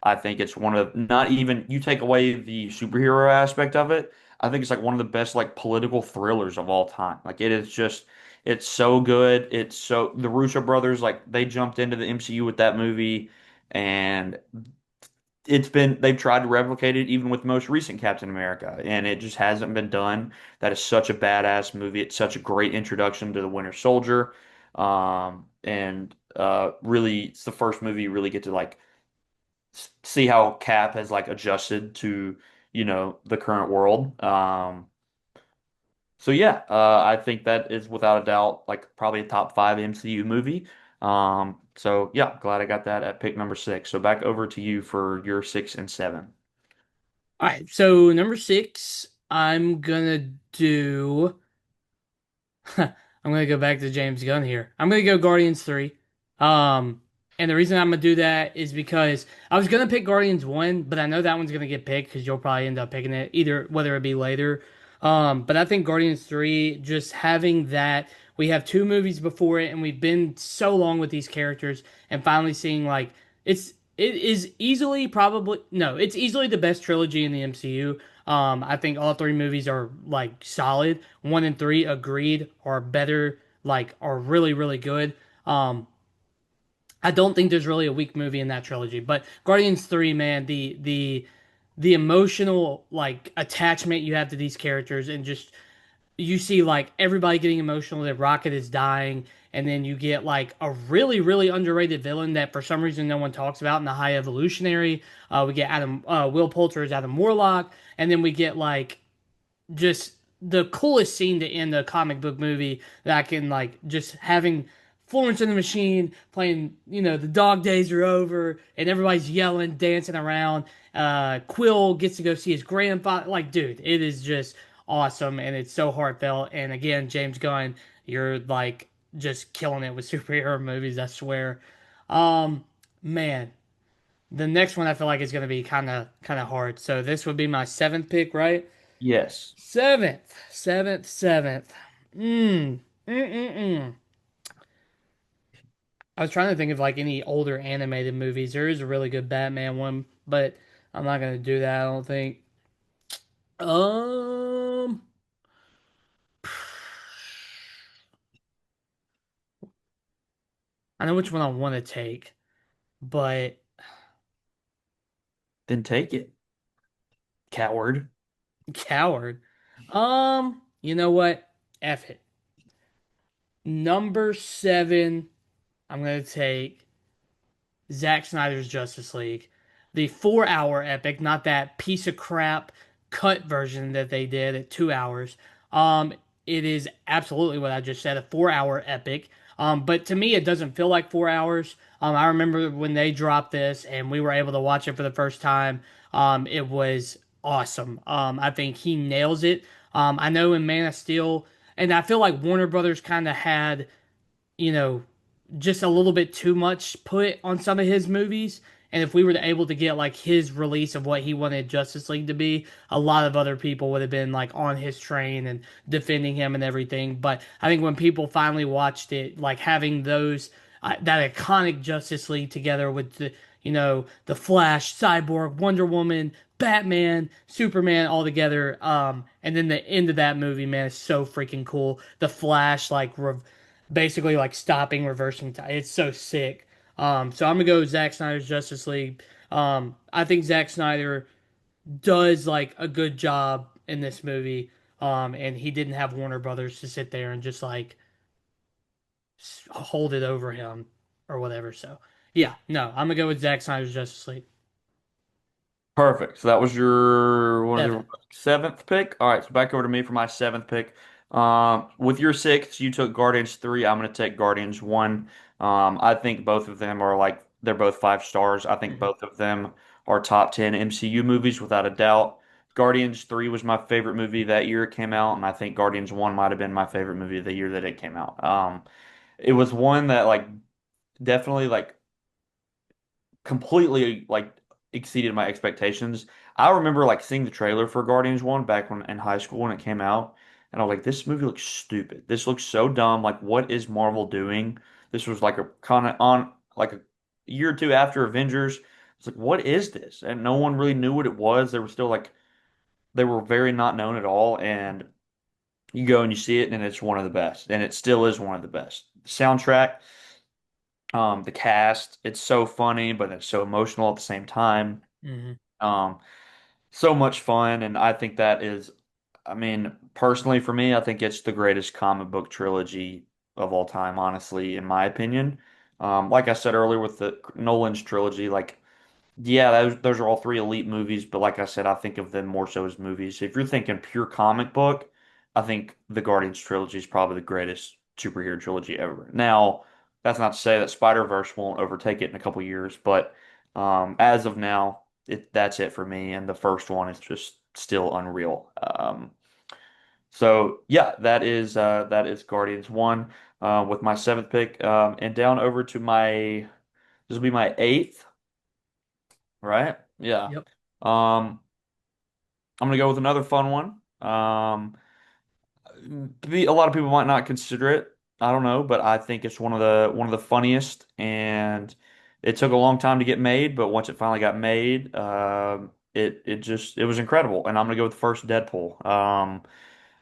I think it's one of not even you take away the superhero aspect of it. I think it's like one of the best like political thrillers of all time. Like it is just it's so good. It's so the Russo brothers like they jumped into the MCU with that movie and they've tried to replicate it even with the most recent Captain America and it just hasn't been done. That is such a badass movie. It's such a great introduction to the Winter Soldier. And really it's the first movie you really get to like see how Cap has like adjusted to, the current world. So yeah, I think that is without a doubt like probably a top 5 MCU movie. So yeah, glad I got that at pick number 6. So back over to you for your 6 and 7. All right. So number six, I'm gonna do. I'm gonna go back to James Gunn here. I'm gonna go Guardians 3. Um, and the reason I'm gonna do that is because I was gonna pick Guardians 1, but I know that one's gonna get picked because you'll probably end up picking it either whether it be later. But I think Guardians 3, just having that, we have two movies before it, and we've been so long with these characters, and finally seeing like it is easily probably no, it's easily the best trilogy in the MCU. I think all three movies are like solid. One and three agreed are better, like are really really good. Um, I don't think there's really a weak movie in that trilogy, but Guardians 3, man, the emotional like attachment you have to these characters and just you see like everybody getting emotional that Rocket is dying, and then you get like a really, really underrated villain that for some reason no one talks about in the High Evolutionary. We get Will Poulter as Adam Warlock, and then we get like just the coolest scene to end a comic book movie that I can like just having Florence and the Machine playing, the dog days are over and everybody's yelling, dancing around. Quill gets to go see his grandfather. Like, dude, it is just awesome and it's so heartfelt. And again, James Gunn, you're like just killing it with superhero movies, I swear. Um, man. The next one I feel like is going to be kind of hard. So this would be my seventh pick, right? Yes. Seventh. Mm. Mm-mm-mm. I was trying to think of like any older animated movies. There is a really good Batman one, but I'm not gonna do that, I don't think. Um, I know which one I want to take, but Then take it, coward. coward. You know what? F it. Number seven, I'm gonna take Zack Snyder's Justice League, the 4 hour epic, not that piece of crap cut version that they did at 2 hours. Um, it is absolutely what I just said, a 4 hour epic. But to me, it doesn't feel like 4 hours. I remember when they dropped this and we were able to watch it for the first time. It was awesome. I think he nails it. I know in Man of Steel, and I feel like Warner Brothers kind of had, you know, just a little bit too much put on some of his movies. And if we were able to get like his release of what he wanted Justice League to be, a lot of other people would have been like on his train and defending him and everything. But I think when people finally watched it, like having those that iconic Justice League together with the Flash, Cyborg, Wonder Woman, Batman, Superman all together, and then the end of that movie, man, is so freaking cool. The Flash basically like stopping reversing time. It's so sick. So I'm gonna go with Zack Snyder's Justice League. I think Zack Snyder does like a good job in this movie. And he didn't have Warner Brothers to sit there and just like hold it over him or whatever. So yeah, no, I'm gonna go with Zack Snyder's Justice League. Perfect. So that was your what is it, Seven. seventh pick? All right, so back over to me for my seventh pick. With your sixth, you took Guardians 3. I'm going to take Guardians 1. I think both of them are like they're both 5 stars. I think Mhm. both of them are top 10 MCU movies without a doubt. Guardians 3 was my favorite movie that year it came out, and I think Guardians 1 might have been my favorite movie of the year that it came out. It was one that like definitely like completely like exceeded my expectations. I remember like seeing the trailer for Guardians 1 back when in high school when it came out, and I was like, this movie looks stupid. This looks so dumb. Like, what is Marvel doing? This was like a kind of on like a year or two after Avengers. It's like, what is this? And no one really knew what it was. They were still like they were very not known at all. And you go and you see it, and it's one of the best. And it still is one of the best. Soundtrack, the cast, it's so funny, but it's so emotional at the same time. Mhm. Um, so much fun, and I think that is, I mean, personally for me, I think it's the greatest comic book trilogy of all time, honestly, in my opinion. Like I said earlier with the Nolan's trilogy, like yeah, those are all three elite movies, but like I said, I think of them more so as movies. If you're thinking pure comic book, I think the Guardians trilogy is probably the greatest superhero trilogy ever. Now, that's not to say that Spider-Verse won't overtake it in a couple years, but as of now, that's it for me, and the first one is just still unreal. So yeah, that is Guardians 1 with my seventh pick, and down over to my this will be my eighth, right? Yeah. Yep. Um, I'm gonna go with another fun one. A lot of people might not consider it. I don't know, but I think it's one of the funniest, and it took a long time to get made, but once it finally got made, it was incredible. And I'm gonna go with the first Deadpool.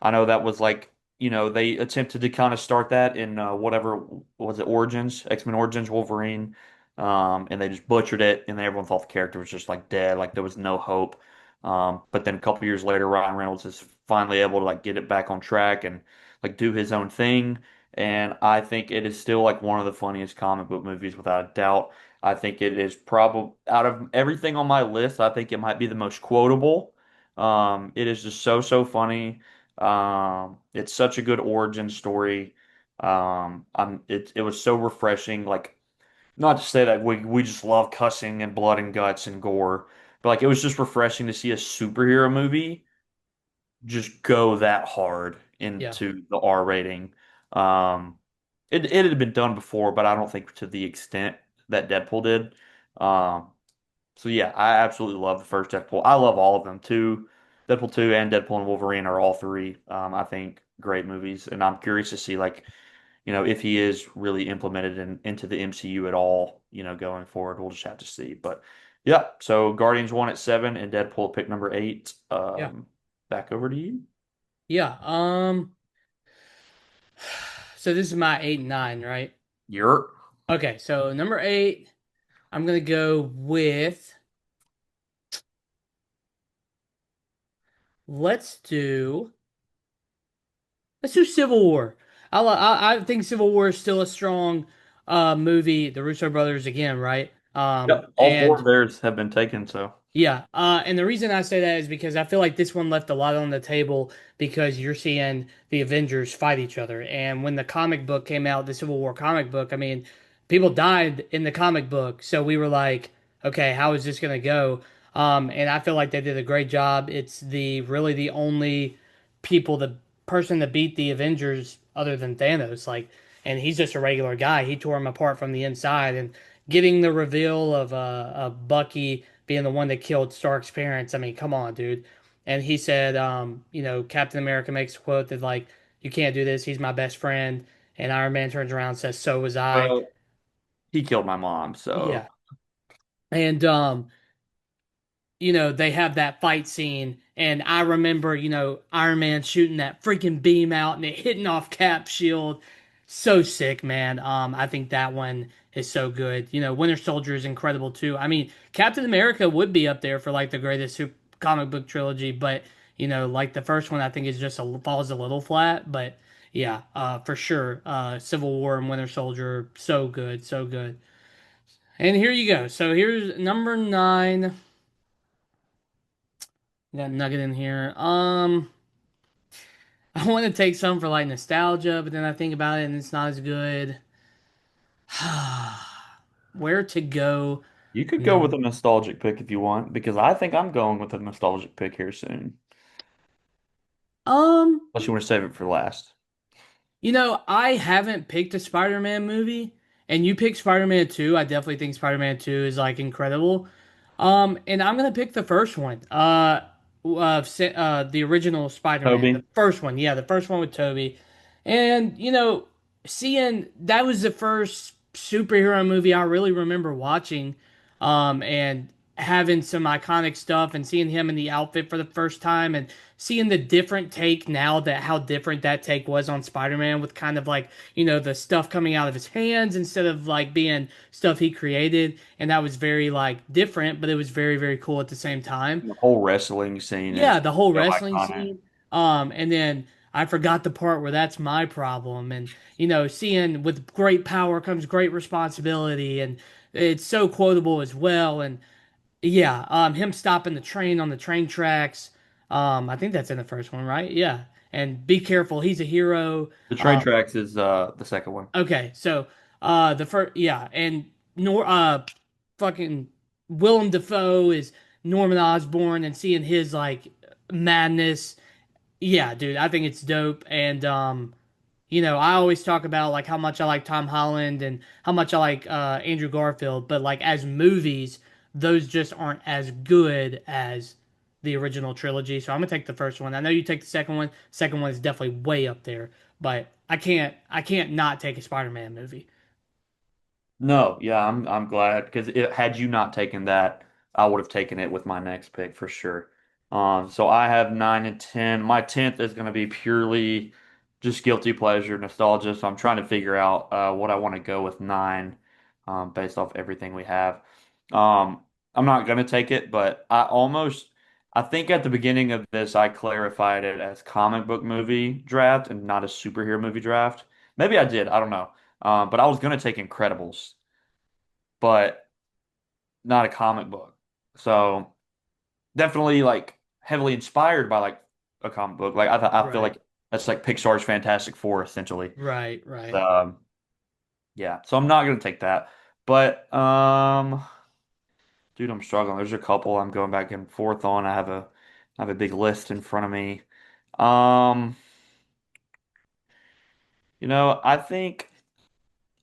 I know that was like, they attempted to kind of start that in whatever was it, Origins, X-Men Origins, Wolverine, and they just butchered it, and everyone thought the character was just like dead, like there was no hope. But then a couple years later, Ryan Reynolds is finally able to like get it back on track and like do his own thing. And I think it is still like one of the funniest comic book movies without a doubt. I think it is probably out of everything on my list, I think it might be the most quotable. It is just so funny. It's such a good origin story. It was so refreshing. Like, not to say that we just love cussing and blood and guts and gore, but like it was just refreshing to see a superhero movie just go that hard Yeah. into the R rating. Um, it had been done before, but I don't think to the extent that Deadpool did. Um, So yeah, I absolutely love the first Deadpool. I love all of them too. Deadpool 2 and Deadpool and Wolverine are all three, I think, great movies. And I'm curious to see like, if he is really implemented into the MCU at all, going forward. We'll just have to see. But yeah, so Guardians 1 at 7 and Deadpool at pick number 8. Yeah. Back over to you. Yeah. So this is my 8 and 9, right? You're Okay, so number 8, I'm gonna go with let's do let's do Civil War. I think Civil War is still a strong movie. The Russo brothers again, right? Yep. All four And of theirs have been taken, so yeah, and the reason I say that is because I feel like this one left a lot on the table because you're seeing the Avengers fight each other. And when the comic book came out, the Civil War comic book, I mean, people died in the comic book. So we were like, okay, how is this gonna go? And I feel like they did a great job. It's the really the only the person that beat the Avengers other than Thanos. Like, and he's just a regular guy. He tore him apart from the inside, and getting the reveal of Bucky being the one that killed Stark's parents. I mean, come on, dude. And he said, Captain America makes a quote that like, "You can't do this. He's my best friend." And Iron Man turns around and says, "So was I." well, he killed my mom, so Yeah. And they have that fight scene, and I remember, Iron Man shooting that freaking beam out and it hitting off Cap's shield. So sick, man. I think that one is so good. Winter Soldier is incredible too. I mean, Captain America would be up there for like the greatest comic book trilogy, but like the first one, I think is just falls a little flat. But yeah, for sure, Civil War and Winter Soldier, so good, so good. And here you go. So here's number 9. Got Nugget in here. I want to take some for like nostalgia, but then I think about it and it's not as good. Where to go? you could go with Num a nostalgic pick if you want, because I think I'm going with a nostalgic pick here soon. um, Unless you want to save it for last. I haven't picked a Spider-Man movie, and you picked Spider-Man 2. I definitely think Spider-Man 2 is like incredible. And I'm gonna pick the first one. The original Spider-Man, the Toby. first one. Yeah, the first one with Tobey. And seeing that was the first superhero movie I really remember watching, and having some iconic stuff, and seeing him in the outfit for the first time, and seeing the different take now that how different that take was on Spider-Man with kind of like, the stuff coming out of his hands instead of like being stuff he created. And that was very like different, but it was very, very cool at the same time. The whole wrestling scene Yeah, is the whole so wrestling iconic. scene. And then I forgot the part where that's my problem. And, seeing with great power comes great responsibility. And it's so quotable as well. And yeah, him stopping the train on the train tracks. I think that's in the first one, right? Yeah. And be careful, he's a hero. The train tracks is the second one. Okay, so the first, yeah, and nor fucking Willem Dafoe is Norman Osborn, and seeing his like madness. Yeah, dude, I think it's dope. And I always talk about like how much I like Tom Holland and how much I like Andrew Garfield, but like as movies, those just aren't as good as the original trilogy. So I'm gonna take the first one. I know you take the second one. Second one is definitely way up there, but I can't not take a Spider-Man movie. No, yeah, I'm glad because had you not taken that, I would have taken it with my next pick for sure. So I have 9 and 10. My 10th is going to be purely just guilty pleasure, nostalgia. So I'm trying to figure out what I want to go with 9, based off everything we have. I'm not going to take it, but I think at the beginning of this, I clarified it as comic book movie draft and not a superhero movie draft. Maybe I did. I don't know. But I was going to take Incredibles, but not a comic book. So definitely like heavily inspired by like a comic book. Like I feel Right, like that's like Pixar's Fantastic Four essentially. right, right. Um, yeah. So I'm not going to take that. But dude, I'm struggling. There's a couple I'm going back and forth on. I have a big list in front of me. Um, I think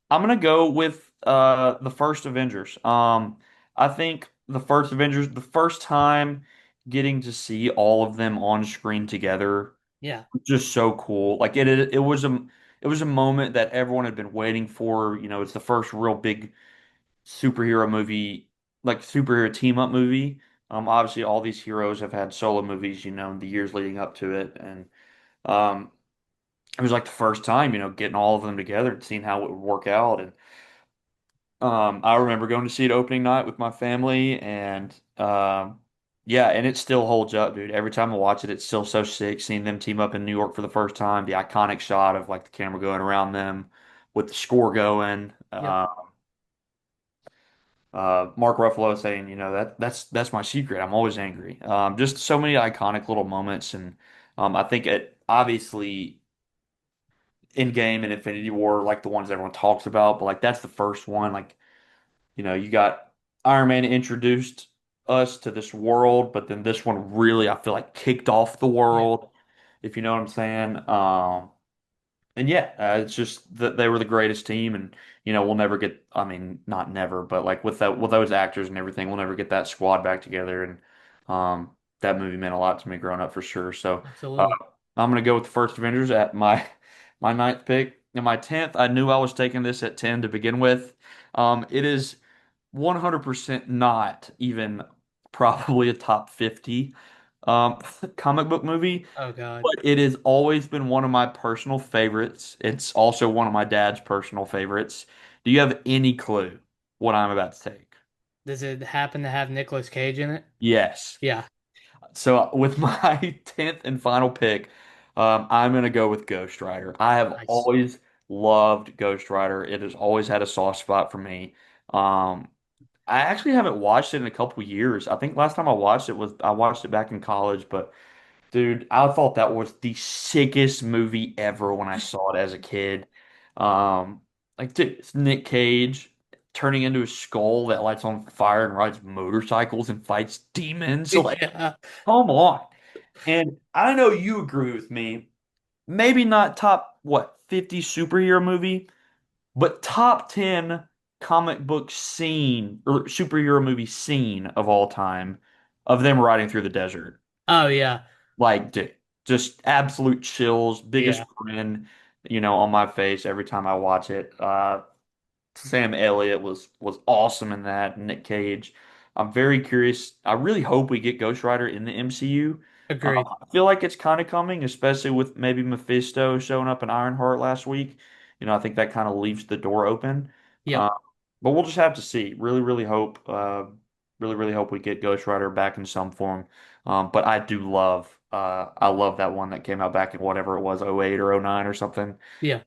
I'm gonna go with the first Avengers. I think the first Avengers, the first time getting to see all of them on screen together Yeah, was just so cool. Like it was a moment that everyone had been waiting for. It's the first real big superhero movie, like superhero team up movie. Obviously all these heroes have had solo movies, in the years leading up to it, and um, it was like the first time, getting all of them together and seeing how it would work out. And I remember going to see it opening night with my family, and yeah, and it still holds up, dude. Every time I watch it, it's still so sick. Seeing them team up in New York for the first time, the iconic shot of like the camera going around them with the score going. yep, Mark Ruffalo saying, that's my secret. I'm always angry. Just so many iconic little moments, and I think it obviously Endgame and Infinity War are like the ones everyone talks about, but like that's the first one. Like you got Iron Man introduced us to this world, but then this one really, I feel like, kicked off the yeah, world, if you know what I'm saying. And yeah, it's just that they were the greatest team, and we'll never get. I mean, not never, but like with those actors and everything, we'll never get that squad back together. And that movie meant a lot to me growing up for sure. So uh, absolutely. I'm gonna go with the first Avengers at my ninth pick. And my 10th, I knew I was taking this at 10 to begin with. It is 100% not even probably a top 50 comic book movie. Oh God, But it has always been one of my personal favorites. It's also one of my dad's personal favorites. Do you have any clue what I'm about to take? does it happen to have Nicolas Cage in it? Yes. Yeah, So with my 10th and final pick, I'm going to go with Ghost Rider. I have nice. always loved Ghost Rider. It has always had a soft spot for me. Um, I actually haven't watched it in a couple years. I think last time I watched it back in college, but dude, I thought that was the sickest movie ever when I saw it as a kid. Like dude, it's Nick Cage turning into a skull that lights on fire and rides motorcycles and fights demons. So like, Yeah. come on. And I know you agree with me. Maybe not top, what, 50 superhero movie, but top 10 comic book scene or superhero movie scene of all time of them riding through the desert. Oh yeah, Like, dude, just absolute chills, biggest yeah. grin, on my face every time I watch it. Sam Elliott was awesome in that. Nick Cage. I'm very curious. I really hope we get Ghost Rider in the MCU. Agreed. I feel like it's kind of coming, especially with maybe Mephisto showing up in Ironheart last week. I think that kind of leaves the door open. Uh, Yep. but we'll just have to see. Really, really hope. Really, really hope we get Ghost Rider back in some form. But I do love. I love that one that came out back in whatever it was, '08 or '09 or something. Yeah.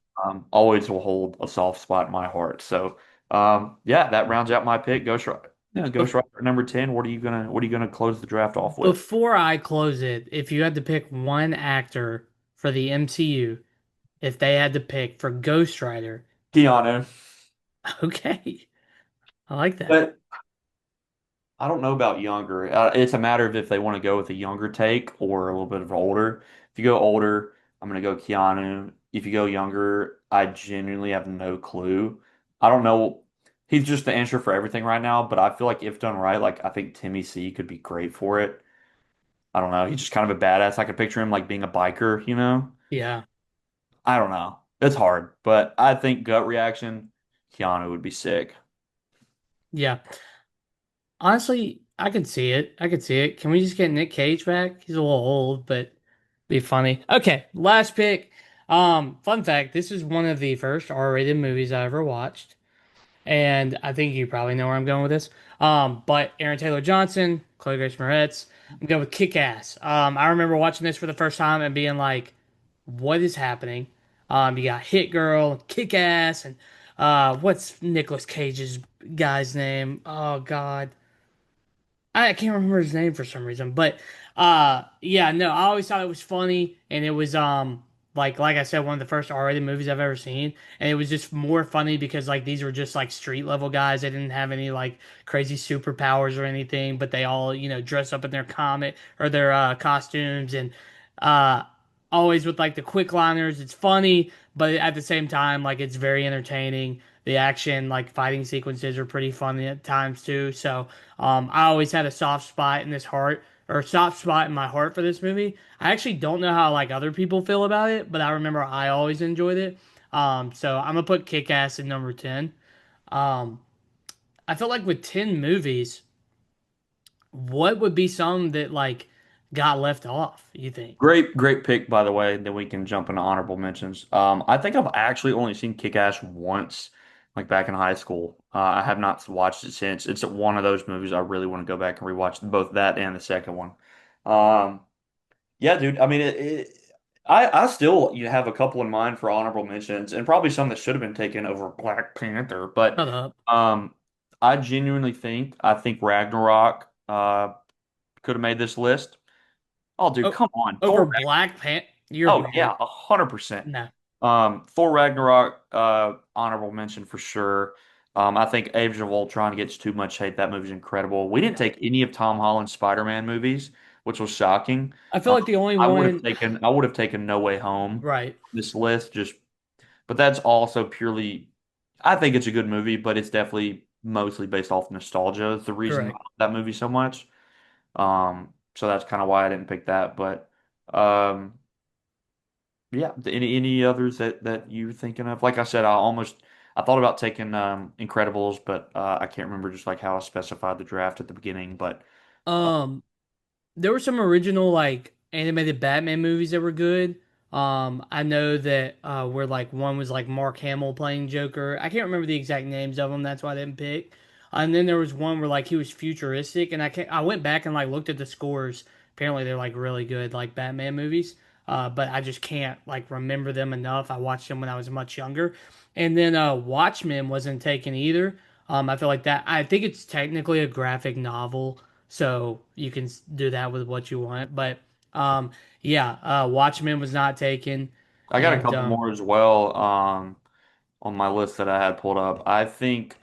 Always will hold a soft spot in my heart. So, yeah, that rounds out my pick. Ghost Rider, yeah, Ghost Bef- Rider number 10. What are you gonna close the draft off with? Before I close it, if you had to pick one actor for the MCU, if they had to pick for Ghost Rider, Keanu. okay, I like that. But I don't know about younger. It's a matter of if they want to go with a younger take or a little bit of older. If you go older, I'm gonna go Keanu. If you go younger, I genuinely have no clue. I don't know. He's just the answer for everything right now, but I feel like if done right, like I think Timmy C could be great for it. I don't know. He's just kind of a badass. I could picture him like being a biker. Yeah. I don't know. It's hard, but I think gut reaction, Keanu would be sick. Yeah. Honestly, I can see it. I can see it. Can we just get Nick Cage back? He's a little old, but be funny. Okay, last pick. Fun fact, this is one of the first R-rated movies I ever watched. And I think you probably know where I'm going with this. But Aaron Taylor Johnson, Chloe Grace Moretz, I'm going with Kick Ass. I remember watching this for the first time and being like, what is happening? You got Hit Girl, Kick Ass, and what's Nicolas Cage's guy's name? Oh God. I can't remember his name for some reason, but yeah, no, I always thought it was funny, and it was like I said, one of the first R-rated movies I've ever seen, and it was just more funny because like these were just like street level guys. They didn't have any like crazy superpowers or anything, but they all dress up in their comic or their costumes, and uh always with like the quick liners. It's funny, but at the same time like it's very entertaining. The action, like fighting sequences, are pretty funny at times too. So I always had a soft spot in this heart or a soft spot in my heart for this movie. I actually don't know how like other people feel about it, but I remember I always enjoyed it. So I'm gonna put Kick-Ass in number 10. Um, I feel like with 10 movies, what would be some that like got left off, you think? Great pick, by the way. Then we can jump into honorable mentions. I think I've actually only seen Kick-Ass once, like back in high school. I have not watched it since. It's one of those movies I really want to go back and rewatch both that and the second one. Um, yeah, dude. I mean, I still have a couple in mind for honorable mentions, and probably some that should have been taken over Black Panther. But Shut up. um, I genuinely think Ragnarok could have made this list. Oh, dude, Oh, come on, over Black Panther, you're Oh weird. yeah, 100%. No, Thor Ragnarok, honorable mention for sure. I think Age of Ultron gets too much hate. That movie's incredible. We didn't yeah. take any of Tom Holland's Spider-Man movies, which was shocking. I feel Um, like the only one, I would have taken No Way Home right? this list just, but that's also purely. I think it's a good movie, but it's definitely mostly based off nostalgia. Is the reason I Correct. love that movie so much. So that's kind of why I didn't pick that. But um, yeah, any others that you thinking of? Like I said, I thought about taking Incredibles, but I can't remember just like how I specified the draft at the beginning. But Um, there were some original like animated Batman movies that were good. I know that where like one was like Mark Hamill playing Joker. I can't remember the exact names of them. That's why I didn't pick. And then there was one where like he was futuristic, and I went back and like looked at the scores. Apparently they're like really good, like Batman movies. But I just can't like remember them enough. I watched them when I was much younger. And then Watchmen wasn't taken either. I feel like that. I think it's technically a graphic novel, so you can do that with what you want. But um, yeah, Watchmen was not taken, I got a and couple more as well on my list that I had pulled up. I think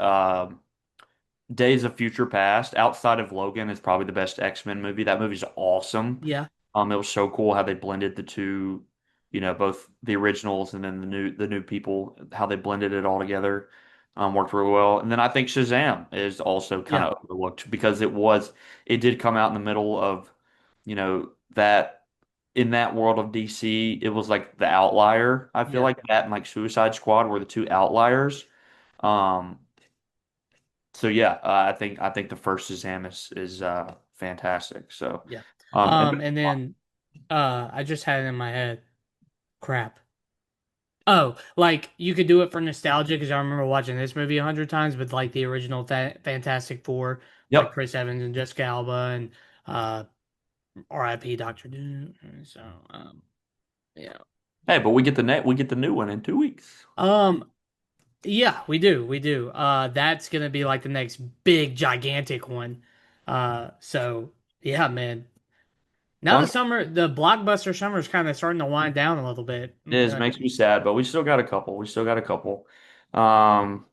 Days of Future Past, outside of Logan, is probably the best X-Men movie. That movie's awesome. yeah, It was so cool how they blended the two, both the originals and then the new people, how they blended it all together. Worked really well. And then I think Shazam is also kind yeah, of overlooked because it did come out in the middle of, that in that world of DC, it was like the outlier. I feel yeah, like that and like Suicide Squad were the two outliers. Um, so yeah, I think the first Shazam is fantastic. So, yeah. and And then I just had it in my head. Crap. Oh, like you could do it for nostalgia because I remember watching this movie 100 times, but like the original Fantastic Four, like yep. Chris Evans and Jessica Alba and uh, R.I.P. Doctor Doom. So yeah. Hey, but we get the new one in 2 weeks. Um, Yeah, we do. We do. That's gonna be like the next big gigantic one. So yeah, man. Now Fun the blockbuster summer is kind of starting to wind down a little bit. it is, makes me sad, but we still got a couple. We still got a couple. Um,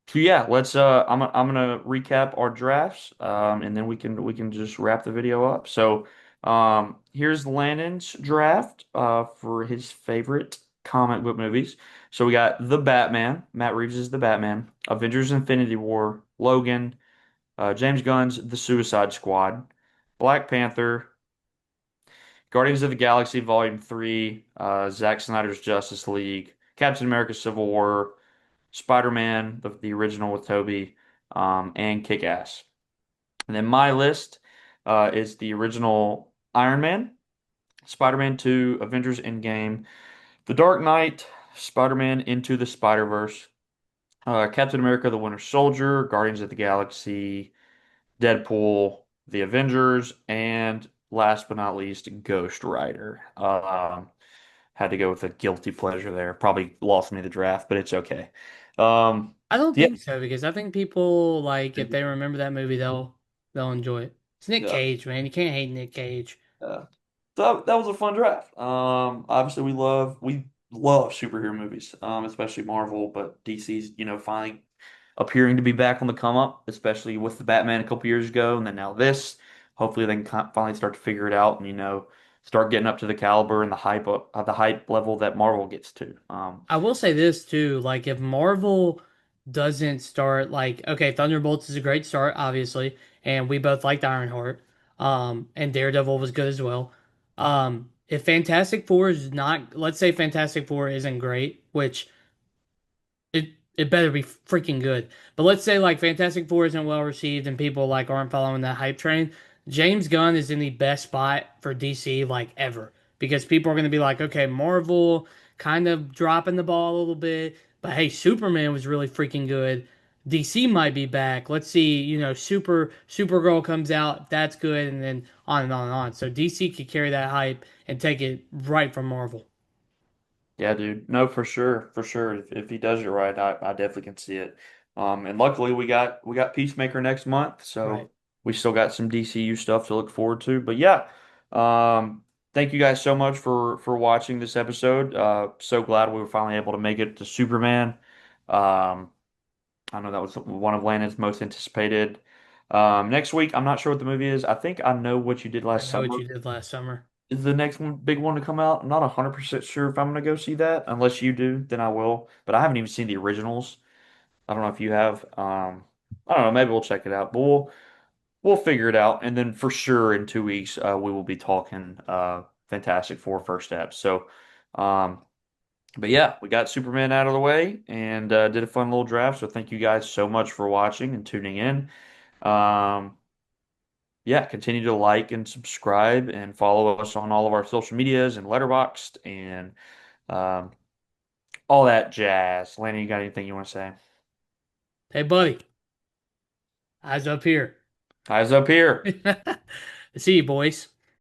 so yeah, let's I'm gonna recap our drafts, and then we can just wrap the video up. So here's Landon's draft for his favorite comic book movies. So we got The Batman, Matt Reeves is The Batman, Avengers Infinity War, Logan, James Gunn's The Suicide Squad, Black Panther, Guardians of the Galaxy Volume 3, Zack Snyder's Justice League, Captain America Civil War, Spider-Man, the original with Tobey, and Kick-Ass. And then my list is the original Iron Man, Spider-Man 2, Avengers Endgame, The Dark Knight, Spider-Man Into the Spider-Verse, Captain America the Winter Soldier, Guardians of the Galaxy, Deadpool, The Avengers, and last but not least, Ghost Rider. Had to go with a guilty pleasure there. Probably lost me the draft, but it's okay. I don't Yeah, think so because I think people like if they remember that movie, they'll enjoy it. It's Nick yeah. Cage, man. You can't hate Nick Cage. Yeah. So that was a fun draft. Obviously we love superhero movies, especially Marvel, but DC's, finally appearing to be back on the come up, especially with the Batman a couple years ago, and then now this. Hopefully, they can finally start to figure it out and start getting up to the caliber and the hype level that Marvel gets to. I will say this too, like if Marvel doesn't start like okay, Thunderbolts is a great start, obviously, and we both liked Ironheart. And Daredevil was good as well. If Fantastic Four is not, let's say Fantastic Four isn't great, which it better be freaking good. But let's say like Fantastic Four isn't well received and people like aren't following that hype train. James Gunn is in the best spot for DC like ever because people are going to be like, okay, Marvel kind of dropping the ball a little bit, but hey, Superman was really freaking good. DC might be back. Let's see, Supergirl comes out, that's good, and then on and on and on. So DC could carry that hype and take it right from Marvel. Yeah, dude. No, for sure, for sure. If he does it right, I definitely can see it. And luckily we got Peacemaker next month, Right. so we still got some DCU stuff to look forward to. But yeah, thank you guys so much for watching this episode. So glad we were finally able to make it to Superman. Um, I know that was one of Landon's most anticipated. Next week, I'm not sure what the movie is. I think I know what you did I last know what summer you did last summer. is the next one big one to come out. I'm not 100% sure if I'm gonna go see that. Unless you do, then I will. But I haven't even seen the originals. I don't know if you have. I don't know. Maybe we'll check it out. But we'll figure it out. And then for sure in 2 weeks, we will be talking Fantastic Four first step. So, um, but yeah, we got Superman out of the way and did a fun little draft. So thank you guys so much for watching and tuning in. Um, yeah, continue to like and subscribe and follow us on all of our social medias and Letterboxd and um, all that jazz. Lanny, you got anything you want to say? Hey, buddy, eyes up here. Eyes up here. See you, boys.